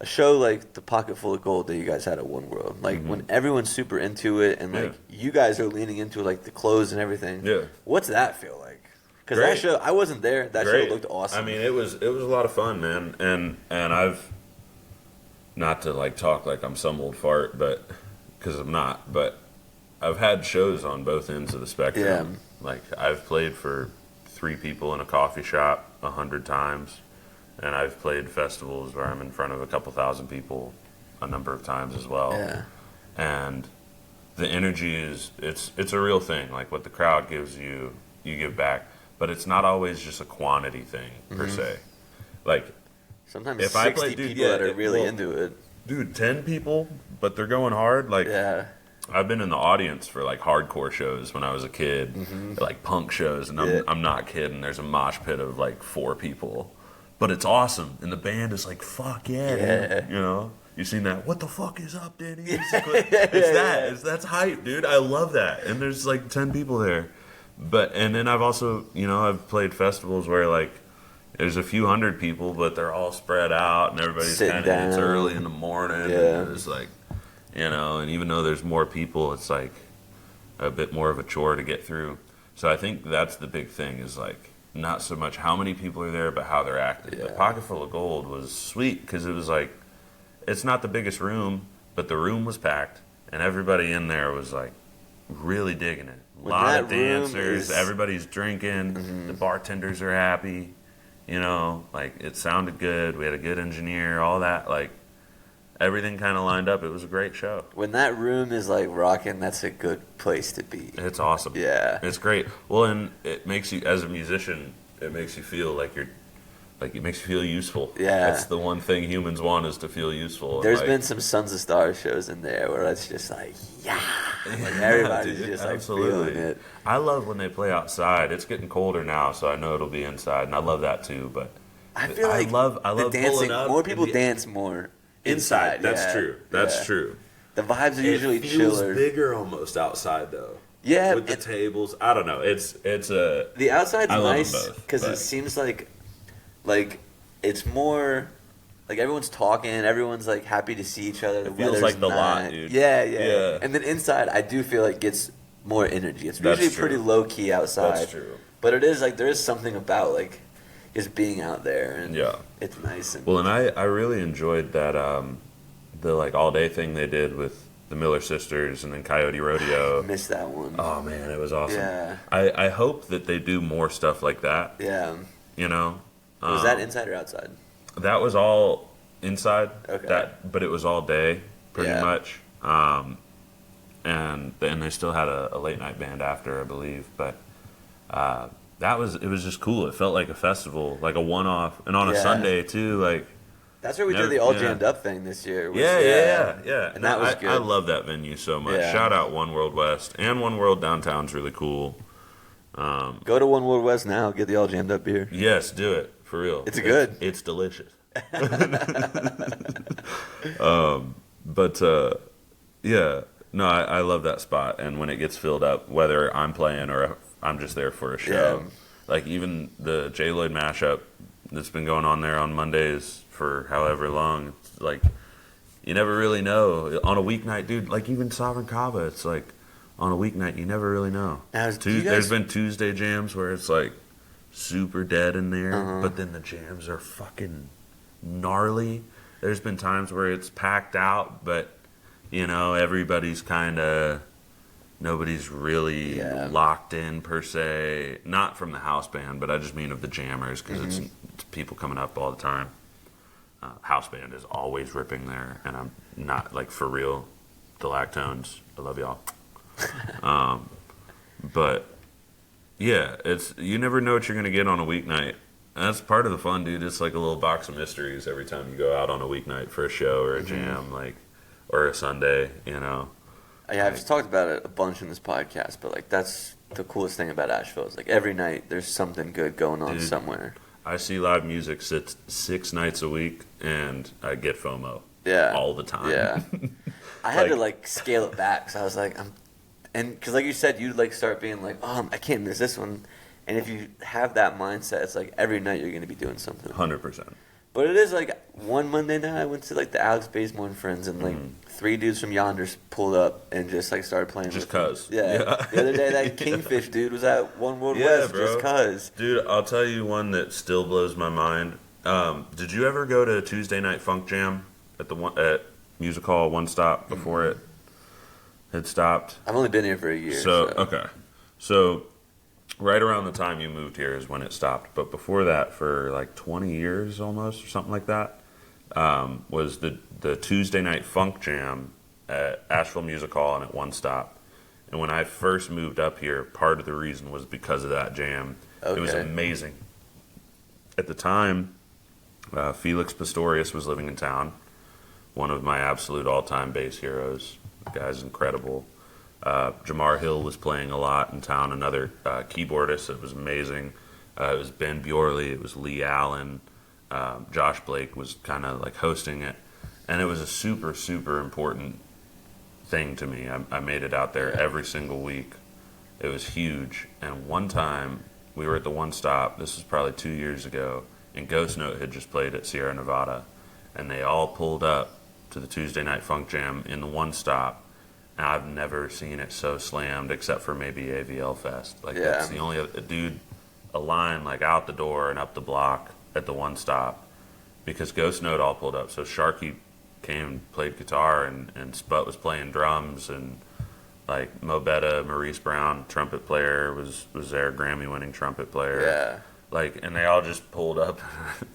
a show like The Pocket Full of Gold that you guys had at One World, like when everyone's super into it and like you guys are leaning into like the clothes and everything. Yeah. What's that feel like? Because that show, I wasn't there. That show looked awesome. I mean, it was a lot of fun, man. And I've, not to like talk like I'm some old fart, but because I'm not, but I've had shows on both ends of the spectrum. Yeah. Like I've played for 3 people in a coffee shop 100 times, and I've played festivals where I'm in front of a couple thousand people a number of times as well. Yeah. And the energy it's a real thing. Like what the crowd gives you, you give back. But it's not always just a quantity thing per se. Like sometimes if 60 I play people that are really into it. Dude, 10 people, but they're going hard. Like I've been in the audience for like hardcore shows when I was a kid, like punk shows, and I'm not kidding. There's a mosh pit of like 4 people, but it's awesome, and the band is like, "Fuck yeah!" Dude. You know, you seen that? What the fuck is up, Danny? That's hype, dude. I love that, and there's like 10 people there, and then I've also, you know, I've played festivals where like there's a few hundred people, but they're all spread out, and everybody's kind of it's early in the morning, and it's like. You know, and even though there's more people, it's like a bit more of a chore to get through. So I think that's the big thing is like not so much how many people are there, but how they're acting. The Pocket Full of Gold was sweet because it was like it's not the biggest room, but the room was packed, and everybody in there was like really digging it. A lot of dancers, everybody's drinking, the bartenders are happy, you know, like it sounded good. We had a good engineer, all that, like everything kind of lined up. It was a great show. When that room is like rocking, that's a good place to be. It's awesome. Yeah. It's great. Well, and it makes you, as a musician, it makes you feel like you're, like it makes you feel useful. Yeah. That's the one thing humans want, is to feel useful. There's like, been some Sons of Stars shows in there where it's just like, yeah. Like everybody's dude, just like absolutely. feeling it. I love when they play outside. It's getting colder now, so I know it'll be inside, and I love that too. But I feel like I love the dancing, pulling up. more people dance more inside. That's yeah. true. That's Yeah. true. The vibes are usually It feels chiller. bigger almost outside though. Yeah, with the tables. I don't know. It's a. the outside's I love them nice both, because but- it seems like it's more like everyone's talking, everyone's like happy to see each other. It feels like the lot, dude. Yeah. Yeah. And then inside, I do feel like gets more energy. It's That's usually true. pretty low key outside. That's true. But it is like there is something about like just being out there, and Yeah. it's nice. And Well, and I really enjoyed that the like all day thing they did with the Miller Sisters and then Coyote Rodeo. missed that one. Oh man, it was awesome. Yeah. I hope that they do more stuff like that. Yeah. You know. Was that inside or outside? That was all inside. Okay. But it was all day, pretty Yeah. much. And then they still had a late night band after, I believe. But it was just cool. It felt like a festival, like a one off, and on a Yeah. Sunday too. Like That's where we Never- did the All yeah. Jammed Up thing this year. was- yeah. And that was good. I love that venue so much. Yeah. Shout out One World West, and One World Downtown's really cool. Go to One World West now. Get the All Jammed Up beer. Yes, do it for real. It's good. It's delicious. Yeah, no, I love that spot, and when it gets filled up, whether I'm playing or if I'm just there for a show, Yeah. like even the J Lloyd mashup that's been going on there on Mondays for however long, it's like you never really know on a weeknight, dude. Like even Sovereign Kava, it's like on a weeknight you never really know. Now, do you guys- There's been Tuesday jams where it's like super dead in there, Uh-huh. but then the jams are fucking gnarly. There's been times where it's packed out, but you know everybody's kind of nobody's really Yeah. locked in per se. Not from the house band, but I just mean of the jammers because Mm-hmm. it's people coming up all the time. House band is always ripping there, and I'm not like for real. The Lactones, I love y'all. But yeah, it's you never know what you're gonna get on a weeknight. And that's part of the fun, dude. It's like a little box of mysteries every time you go out on a weeknight for a show or a jam, like or a Sunday. You know, Yeah, I've talked about it a bunch in this podcast, but like that's the coolest thing about Asheville. Is like every night there's something good going on Dude. somewhere. I see live music six nights a week, and I get FOMO Yeah. all the time. Yeah. I had to Like- like scale it back. So I was like, and because like you said, you'd like start being like, oh, I can't miss this one. And if you have that mindset, it's like every night you're going to be doing something. 100%. But it is like one Monday night I went to like the Alex Bazemore and Friends, and like 3 dudes from Yonders pulled up and just like started playing. Just with me. 'cause. Yeah. Yeah. The other day that Kingfish dude was at One World Yeah, West bro. just cause. Dude, I'll tell you one that still blows my mind. Did you ever go to Tuesday Night Funk Jam at Music Hall One Stop before it had stopped? I've only been here for a year. Okay. So right around the time you moved here is when it stopped. But before that, for like 20 years almost or something like that, was the Tuesday Night Funk Jam at Asheville Music Hall and at One Stop. And when I first moved up here, part of the reason was because of that jam. It was Okay. amazing. At the time, Felix Pistorius was living in town, one of my absolute all-time bass heroes. The guy's incredible. Jamar Hill was playing a lot in town, another keyboardist that was amazing. It was Ben Bjorley, it was Lee Allen, Josh Blake was kind of like hosting it. And it was a super, super important thing to me. I made it out there every single week. It was huge. And one time, we were at the One Stop, this was probably 2 years ago, and Ghost Note had just played at Sierra Nevada. And they all pulled up to the Tuesday Night Funk Jam in the One Stop. And I've never seen it so slammed except for maybe AVL Fest. Like that's the only other dude, a line like out the door and up the block at the One Stop because Ghost Note all pulled up. So Sharky came, played guitar, and Sput was playing drums, and like Mo Betta, Maurice Brown, trumpet player, was there, Grammy-winning trumpet player. Yeah. Like, and they all just pulled up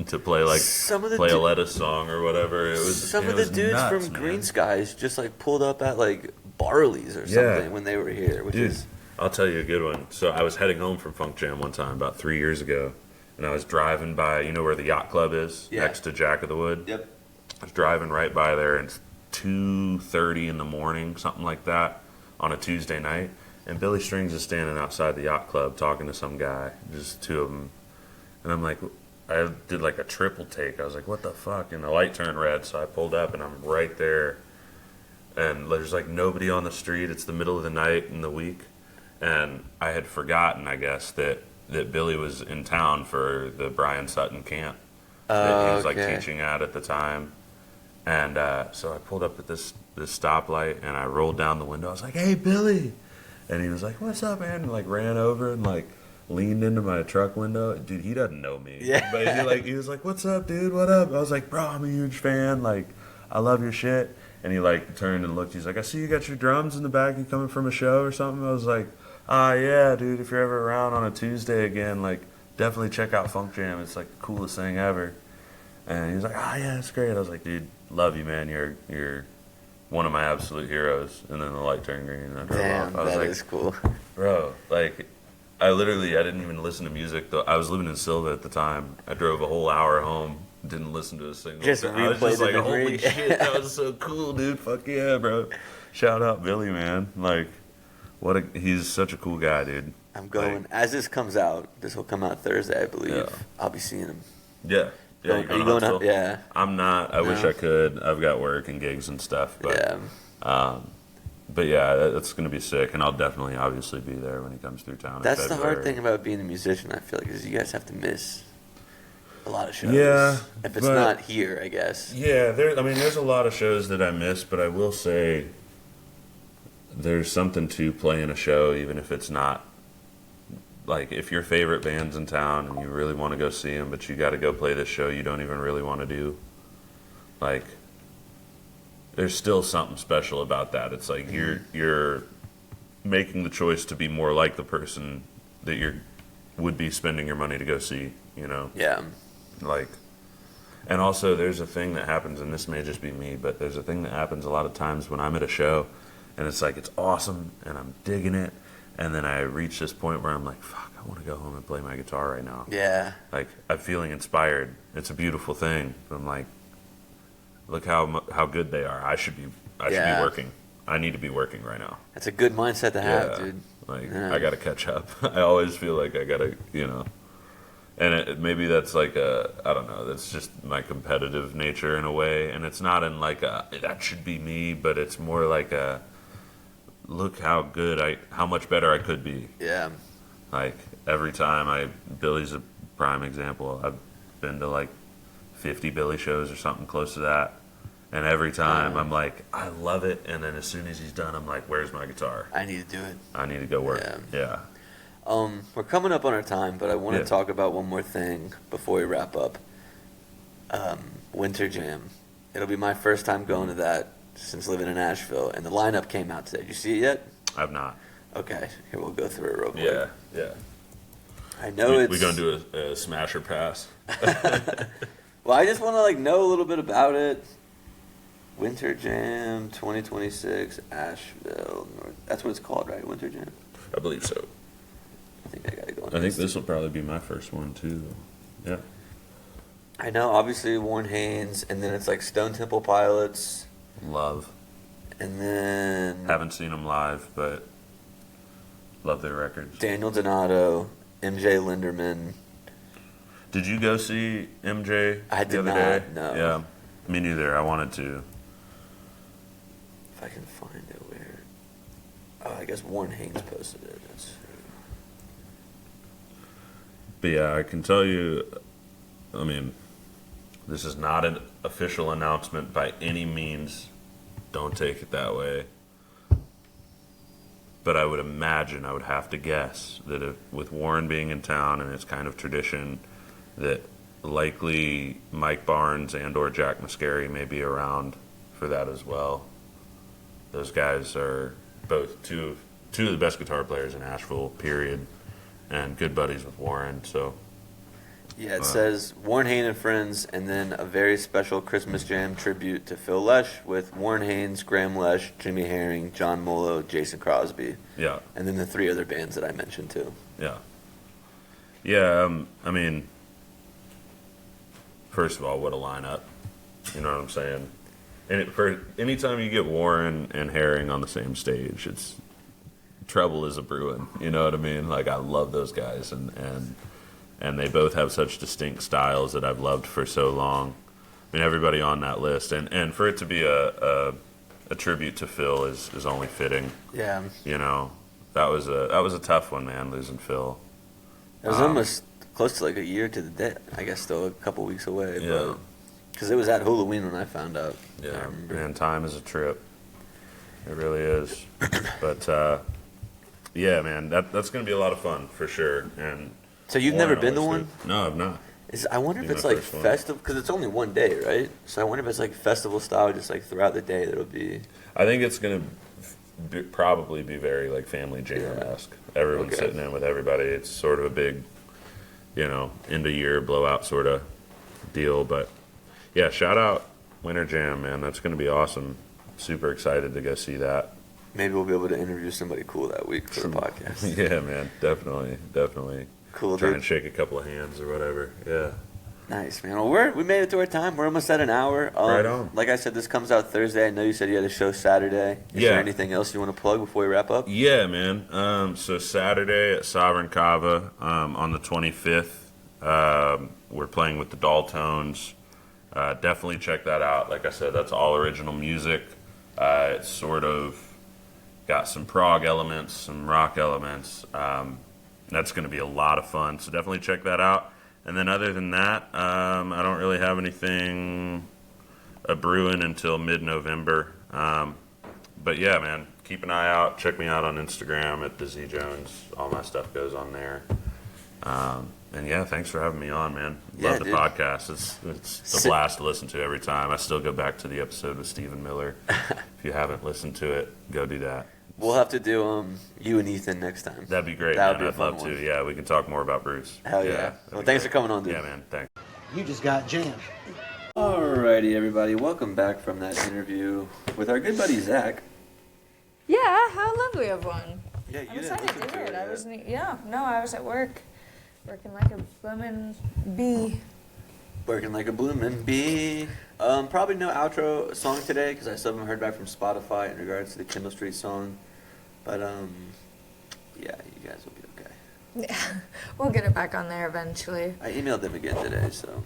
to play play a Lettuce song or whatever. It was some of the dudes nuts, from man. Green Skies just like pulled up at like Barley's or something when they were here, which Dude, is I'll tell you a good one. So I was heading home from Funk Jam one time about 3 years ago, and I was driving by, you know where the Yacht Club is, next to Jack of the Wood. Yep. I was driving right by there, and it's 2:30 in the morning, something like that, on a Tuesday night, and Billy Strings is standing outside the Yacht Club talking to some guy, just two of them. And I'm like, I did like a triple take. I was like, what the fuck? And the light turned red, so I pulled up, and I'm right there. And there's like nobody on the street. It's the middle of the night in the week. And I had forgotten, I guess, that Billy was in town for the Brian Sutton camp that he was like teaching at the time. And so I pulled up at this stoplight, and I rolled down the window. I was like, hey, Billy. And he was like, what's up, man? And like ran over and like leaned into my truck window. Dude, he doesn't know me. Yeah. But he was like, what's up, dude? What up? I was like, bro, I'm a huge fan. Like, I love your shit. And he like turned and looked. He's like, I see you got your drums in the back. You coming from a show or something? I was like, yeah, dude, if you're ever around on a Tuesday again, like, definitely check out Funk Jam. It's like the coolest thing ever. And he was like, yeah, it's great. I was like, dude, love you, man. You're one of my absolute heroes. And then the light turned green and I drove off. I was that like, is cool. bro, like, I didn't even listen to music. Though I was living in Silva at the time. I drove a whole hour home, didn't listen to a single Just thing. I was just like, replayed the holy memory. shit, that was so cool, dude. Fuck yeah, bro. Shout out Billy, man. Like, he's such a cool guy, dude. I'm going, Like, as this comes out, this will come out Thursday, I believe. Yeah. I'll be seeing him. Yeah. Yeah, Are you going out? Yeah. I'm not. I wish I could. I've got work and gigs and stuff. But, but yeah, that's going to be sick. And I'll definitely, obviously, be there when he comes through town. That's the hard thing about being a musician, I feel like, is you guys have to miss a lot of shows. Yeah. If it's not here, I guess. Yeah, there's a lot of shows that I miss, but I will say there's something to playing a show, even if it's not. Like, if your favorite band's in town and you really want to go see them, but you got to go play this show you don't even really want to do, like, there's still something special about that. It's like you're making the choice to be more like the person that would be spending your money to go see, you know? Yeah. Like, and also there's a thing that happens, and this may just be me, but there's a thing that happens a lot of times when I'm at a show, and it's like, it's awesome, and I'm digging it, and then I reach this point where I'm like, fuck, I want to go home and play my guitar right now. Yeah. Like, I'm feeling inspired. It's a beautiful thing. But I'm like, look how good they are. I should be working. I need to be working right now. That's a good mindset to have, dude. Like, Yeah. I got to catch up. I always feel like I got to, you know. And maybe that's like I don't know, that's just my competitive nature in a way. And it's not in like that should be me, but it's more like look how much better I could be. Yeah. Like, every time Billy's a prime example. I've been to like 50 Billy shows or something close to that. And every time I'm like, I love it. And then as soon as he's done, I'm like, where's my guitar? I need to do it. I need to go work. Yeah. We're coming up on our time, but I want to talk about one more thing before we wrap up. Winter Jam. It'll be my first time going to that since living in Asheville, and the lineup came out today. Did you see it yet? I've not. Okay, here we'll go through it real quick. Yeah. I know We're going to do a smash or pass. Well, I just want to like know a little bit about it. Winter Jam 2026 Asheville. That's what it's called, right? Winter Jam. I believe so. I think I gotta go. I think this will probably be my first one too. Yeah. I know, obviously Warren Haynes, and then it's like Stone Temple Pilots, Love. and then Haven't seen them live, but love their records. Daniel Donato, MJ Linderman. Did you go see MJ I the did other not, day? no. Yeah. Me neither. I wanted to. If I can find it, where? Oh, I guess Warren Haynes posted it. But yeah, I can tell you, I mean, this is not an official announcement by any means. Don't take it that way. But I would imagine, I would have to guess, that with Warren being in town and it's kind of tradition, that likely Mike Barnes and or Jack Muscari may be around for that as well. Those guys are both two of the best guitar players in Asheville, period, and good buddies with Warren. So Yeah, it says Warren Haynes and Friends, and then a very special Christmas Jam tribute to Phil Lesh with Warren Haynes, Graham Lesh, Jimmy Herring, John Molo, Jason Crosby. yeah, And then the 3 other bands that I mentioned too. yeah. I mean, first of all, what a lineup. You know what I'm saying? And for anytime you get Warren and Herring on the same stage, it's trouble is a brewing. You know what I mean? Like, I love those guys, and they both have such distinct styles that I've loved for so long. I mean, everybody on that list, and for it to be a tribute to Phil is only fitting. Yeah. You know, that was a tough one, man, losing Phil. It was almost close to like a year to the day. I guess still a couple weeks away. Yeah. Because it was at Halloween when I found out. Yeah, man, time is a trip. It really is. But yeah, man, that's gonna be a lot of fun for sure. And So you've Warren never been to always one? did. No, I've not. I wonder if Be it's my like first one. festival, because it's only one day, right? So I wonder if it's like festival style, just like throughout the day that'll be. I think it's gonna probably be very like family jam-esque. Everyone's Okay. sitting in with everybody. It's sort of a big, end of year blowout sort of deal. But yeah, shout out Winter Jam, man. That's gonna be awesome. Super excited to go see that. Maybe we'll be able to interview somebody cool that week for the podcast. Yeah, man, definitely. Cool, Try dude. and shake a couple of hands or whatever. Yeah. Nice, man. Well, we made it to our time. We're almost at an hour. Right on. Like I said, this comes out Thursday. I know you said you had a show Saturday. Is Yeah. there anything else you want to plug before we wrap up? Yeah, man. So Saturday at Sovereign Cava on the 25th, we're playing with the Daltones. Definitely check that out. Like I said, that's all original music. It's sort of got some prog elements, some rock elements. That's going to be a lot of fun. So definitely check that out. And then other than that, I don't really have anything brewing until mid-November. But yeah, man, keep an eye out. Check me out on Instagram at the Z Jones. All my stuff goes on there. And yeah, thanks for having me on, man. Yeah, Love the dude. podcast. It's a blast to listen to every time. I still go back to the episode with Stephen Miller. If you haven't listened to it, go do that. We'll have to do you and Ethan next time. That'd be great, That man. would be a I'd fun love one. to. Yeah, we can talk more about Bruce. Hell yeah. that'd Well, be thanks great. for coming on, dude. Yeah, man. Thanks. You just got jammed. Alrighty, everybody. Welcome back from that interview with our good buddy Zach. Yeah, how lovely of one. Yeah, you I'm didn't excited listen to to hear it it. I yet. wasn't. I was at work, working like a bloomin' bee. Working like a bloomin' bee. Probably no outro song today because I still haven't heard back from Spotify in regards to the Kindle Street song. But yeah, you guys will be okay. Yeah, we'll get it back on there eventually. I emailed them again today, so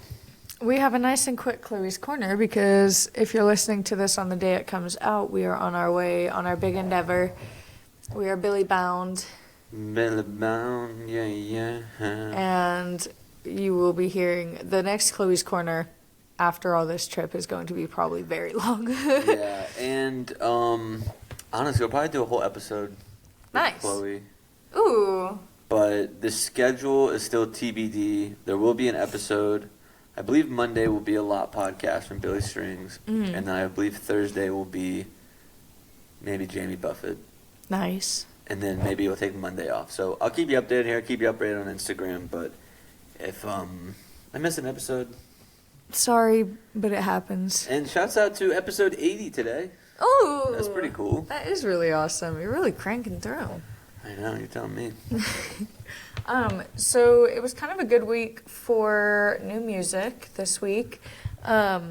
We have a nice and quick Chloe's Corner because if you're listening to this on the day it comes out, we are on our way on our big endeavor. We are Billy bound, Billy Bound, yeah. and you will be hearing the next Chloe's Corner after all this trip is going to be probably very long. Yeah, and honestly, we'll probably do a whole episode with Nice. Chloe. Ooh. But the schedule is still TBD. There will be an episode. I believe Monday will be a lot podcast from Billy Strings, Mm. and then I believe Thursday will be maybe Jamie Buffett, Nice. and then maybe we'll take Monday off. So I'll keep you updated here, keep you updated on Instagram. But if I miss an episode, Sorry, but it happens. and shouts out to episode 80 today. Ooh. That's pretty cool. That is really awesome. You're really cranking through. I know, you're telling me. So it was kind of a good week for new music this week. I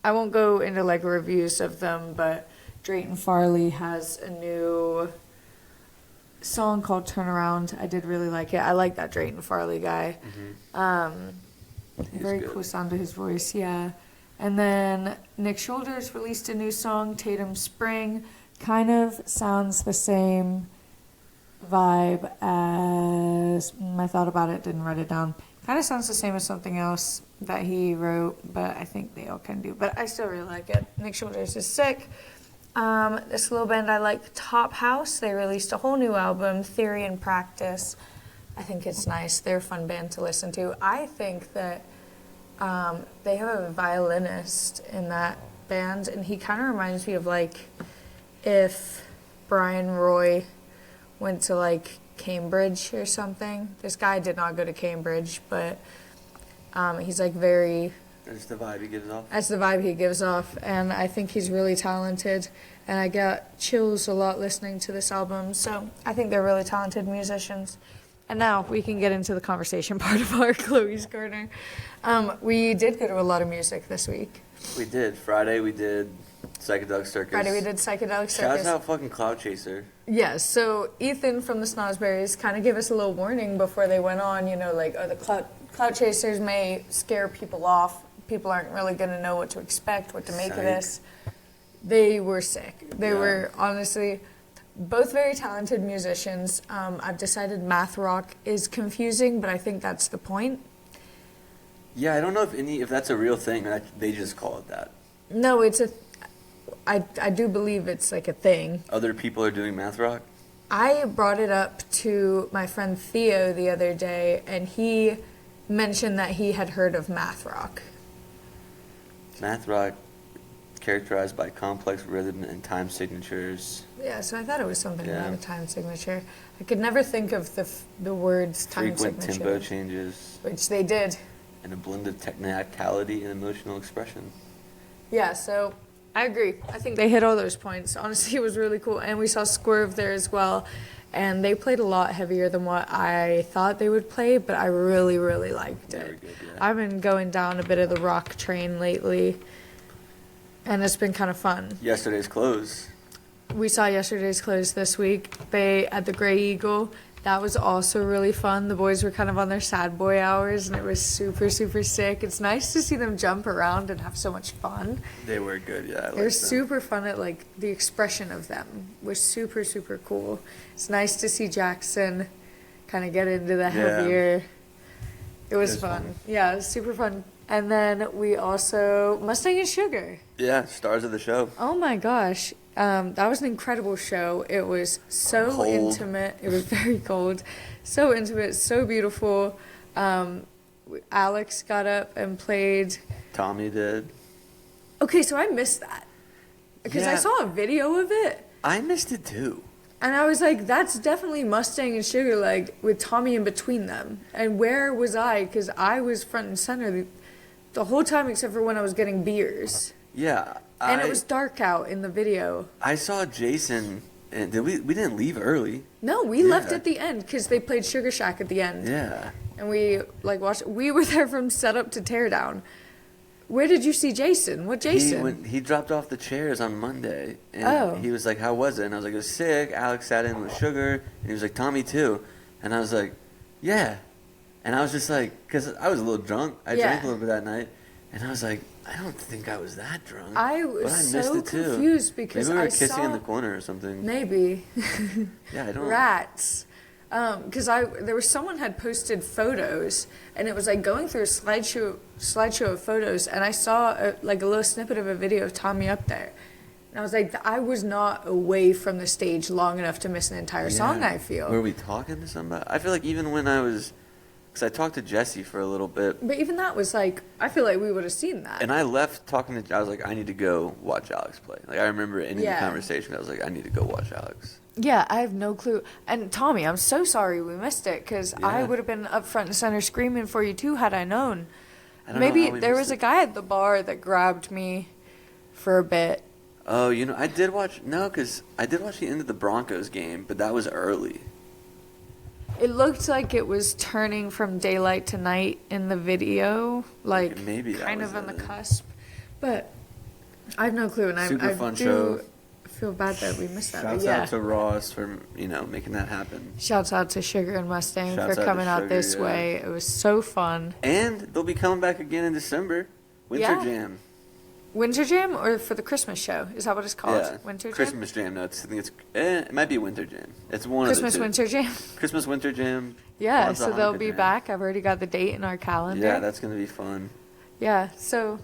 won't go into like reviews of them, but Drayton Farley has a new song called Turn Around. I did really like it. I like that Drayton Farley guy. Very good. cool sound to his voice, yeah. And then Nick Shoulders released a new song, Tatum Spring. Kind of sounds the same vibe as I thought about it, didn't write it down. Kind of sounds the same as something else that he wrote, but I think they all can do. But I still really like it. Nick Shoulders is sick. This little band I like, Top House, they released a whole new album, Theory and Practice. I think it's nice. They're a fun band to listen to. I think that they have a violinist in that band, and he kind of reminds me of like if Brian Roy went to like Cambridge or something. This guy did not go to Cambridge, but he's like very... That's the vibe he gives off. That's the vibe he gives off, and I think he's really talented, and I got chills a lot listening to this album, so I think they're really talented musicians. And now we can get into the conversation part of our Chloe's Corner. We did go to a lot of music this week. We did. Friday we did Psychedelic Circus. Friday we did Psychedelic Circus. Shouts out fucking Cloud Chaser. Yeah, so Ethan from the Snosberries kind of gave us a little warning before they went on, you know, like, oh, the Cloud Chasers may scare people off. People aren't really going to know what to expect, what to make of this. They were sick. They were honestly both very talented musicians. I've decided math rock is confusing, but I think that's the point. Yeah, I don't know if that's a real thing. They just call it that. No, I do believe it's like a thing. Other people are doing math rock? I brought it up to my friend Theo the other day, and he mentioned that he had heard of math rock. Math rock, characterized by complex rhythm and time signatures. Yeah, so I thought it was something about a time signature. I could never think of the words time Frequent signature. tempo changes. Which they did. And a blend of technicality and emotional expression. Yeah, so I agree. I think they hit all those points. Honestly, it was really cool. And we saw Swerve there as well. And they played a lot heavier than what I thought they would play, but I really, really liked it. Good, yeah. I've been going down a bit of the rock train lately, and it's been kind of fun. Yesterday's close. We saw Yesterday's Close this week. They at the Grey Eagle. That was also really fun. The boys were kind of on their sad boy hours, and it was super, super sick. It's nice to see them jump around and have so much fun. They were good, yeah. They're super fun at, like, the expression of them was super, super cool. It's nice to see Jackson kind of get into the heavier. It was fun. Yeah, it was super fun. And then we also, Mustang and Sugar. Yeah, stars of the show. Oh my gosh. That was an incredible show. It was so Cold. intimate. It was very cold. So intimate, so beautiful. Alex got up and played. Tommy did. Okay, so I missed that. Because I saw a video of it. I missed it too. And I was like, that's definitely Mustang and Sugar, like, with Tommy in between them. And where was I? Because I was front and center the whole time except for when I was getting beers. Yeah. And it was dark out in the video. I saw Jason, and we didn't leave early. No, we left at the end because they played Sugar Shack at the end. Yeah. And we, like, watched. We were there from setup to teardown. Where did you see Jason? What Jason? He dropped off the chairs on Monday, and he was like, how was it? And I was like, it was sick. Alex sat in with Sugar, and he was like, Tommy too. And I was like, yeah. And I was just like, because I was a little drunk. I drank a little bit that night. And I was like, I don't think I was that drunk. I was so confused because maybe we were I kissing saw, in the corner or something. Maybe. Yeah, I don't. Rats. Because there was someone had posted photos, and it was like going through a slideshow of photos, and I saw a little snippet of a video of Tommy up there. And I was like, I was not away from the stage long enough to miss an entire song, I feel. Were we talking to somebody? I feel like even when I was... Because I talked to Jesse for a little bit. But even that was like, I feel like we would have seen that. And I left talking to... I was like, I need to go watch Alex play. Like, I remember ending the conversation. I was like, I need to go watch Alex. Yeah, I have no clue. And Tommy, I'm so sorry we missed it, because I would have been up front and center screaming for you too had I known. Maybe there was a guy at the bar that grabbed me for a bit. Oh, you know, I did watch... No, because I did watch the end of the Broncos game, but that was early. It looked like it was turning from daylight to night in the video, like maybe kind of on the cusp. But I have no clue, and I fun do show. Feel bad that we missed that. Shouts out to Ross for making that happen. Shouts out to Sugar and Mustang Shouts for out coming to out Sugar, this way. It was so fun. And they'll be coming back again in December. Winter Jam. Winter Jam, or for the Christmas show? Is that what it's called? Yeah. Winter Jam? Christmas Jam. No, I think it's... it might be Winter Jam. It's one Christmas of the two. Winter Jam? Christmas Winter Jam. Yeah, Kwanzaa, so they'll Hanukkah be Jam. back. I've already got the date in our calendar. Yeah, that's going to be fun. Yeah, so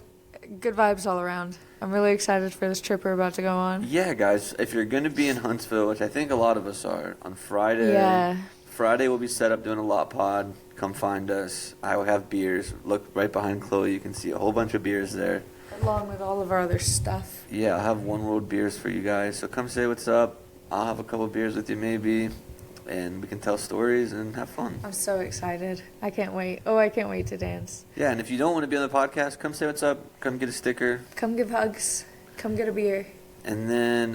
good vibes all around. I'm really excited for this trip we're about to go on. Yeah, guys, if you're going to be in Huntsville, which I think a lot of us are, on Friday... Yeah. Friday we'll be set up doing a lot pod. Come find us. I will have beers. Look right behind Chloe. You can see a whole bunch of beers there. Along with all of our other stuff. Yeah, I'll have One World beers for you guys. So come say what's up. I'll have a couple beers with you maybe. And we can tell stories and have fun. I'm so excited. I can't wait. Oh, I can't wait to dance. Yeah, and if you don't want to be on the podcast, come say what's up. Come get a sticker. Come give hugs. Come get a beer. And then,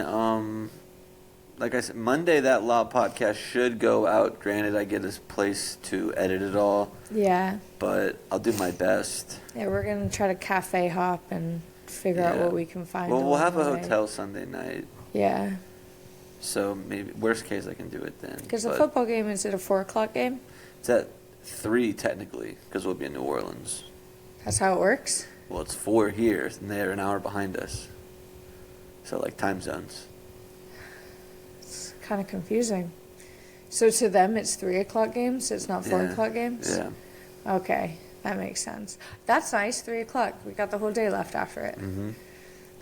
like I said, Monday that Law podcast should go out. Granted, I get this place to edit it all. Yeah. But I'll do my best. Yeah, we're going to try to cafe hop and figure out what we can find. Well, we'll have a along the way. hotel Sunday night. Yeah. So maybe, worst case, I can do it then. Because the football game, is it a 4 o'clock game? It's at 3 technically, because we'll be in New Orleans. That's how it works? Well, it's 4 here, and they're an hour behind us. So, like, time zones. It's kind of confusing. So to them, it's 3 o'clock games? It's not 4 o'clock games? Yeah. Okay, that makes sense. That's nice, 3 o'clock. We got the whole day left after it. Mm-hmm.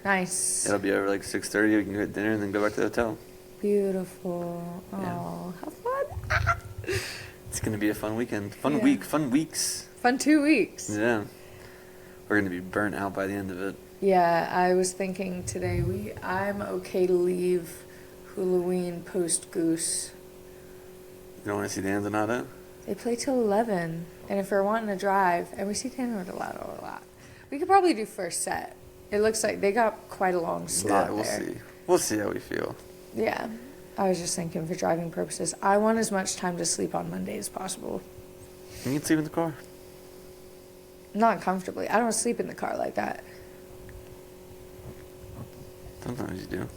Nice. It'll be over like 6:30. We can get dinner and then go back to the hotel. Beautiful. Yeah. Oh, have fun. It's going to be a fun weekend. Fun Yeah. week. Fun weeks. Fun 2 weeks. Yeah. We're going to be burnt out by the end of it. Yeah, I was thinking today, I'm okay to leave Halloween post Goose. You don't want to see Dan Donato? They play till 11, and if we're wanting to drive, and we see Dan Donato a lot, we could probably do first set. It looks like they got quite a long slot Yeah, we'll there. see. We'll see how we feel. Yeah, I was just thinking for driving purposes, I want as much time to sleep on Monday as possible. You can sleep in the car. Not comfortably. I don't sleep in the car like that. Sometimes you do.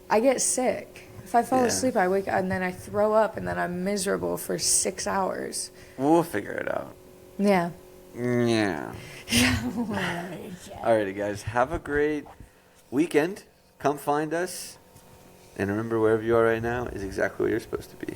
I get sick. If I fall Yeah. asleep, I wake up and then I throw up and then I'm miserable for 6 hours. We'll figure it out. Yeah. Yeah. Alrighty, guys. Have a great weekend. Come find us. And remember, wherever you are right now is exactly where you're supposed to be.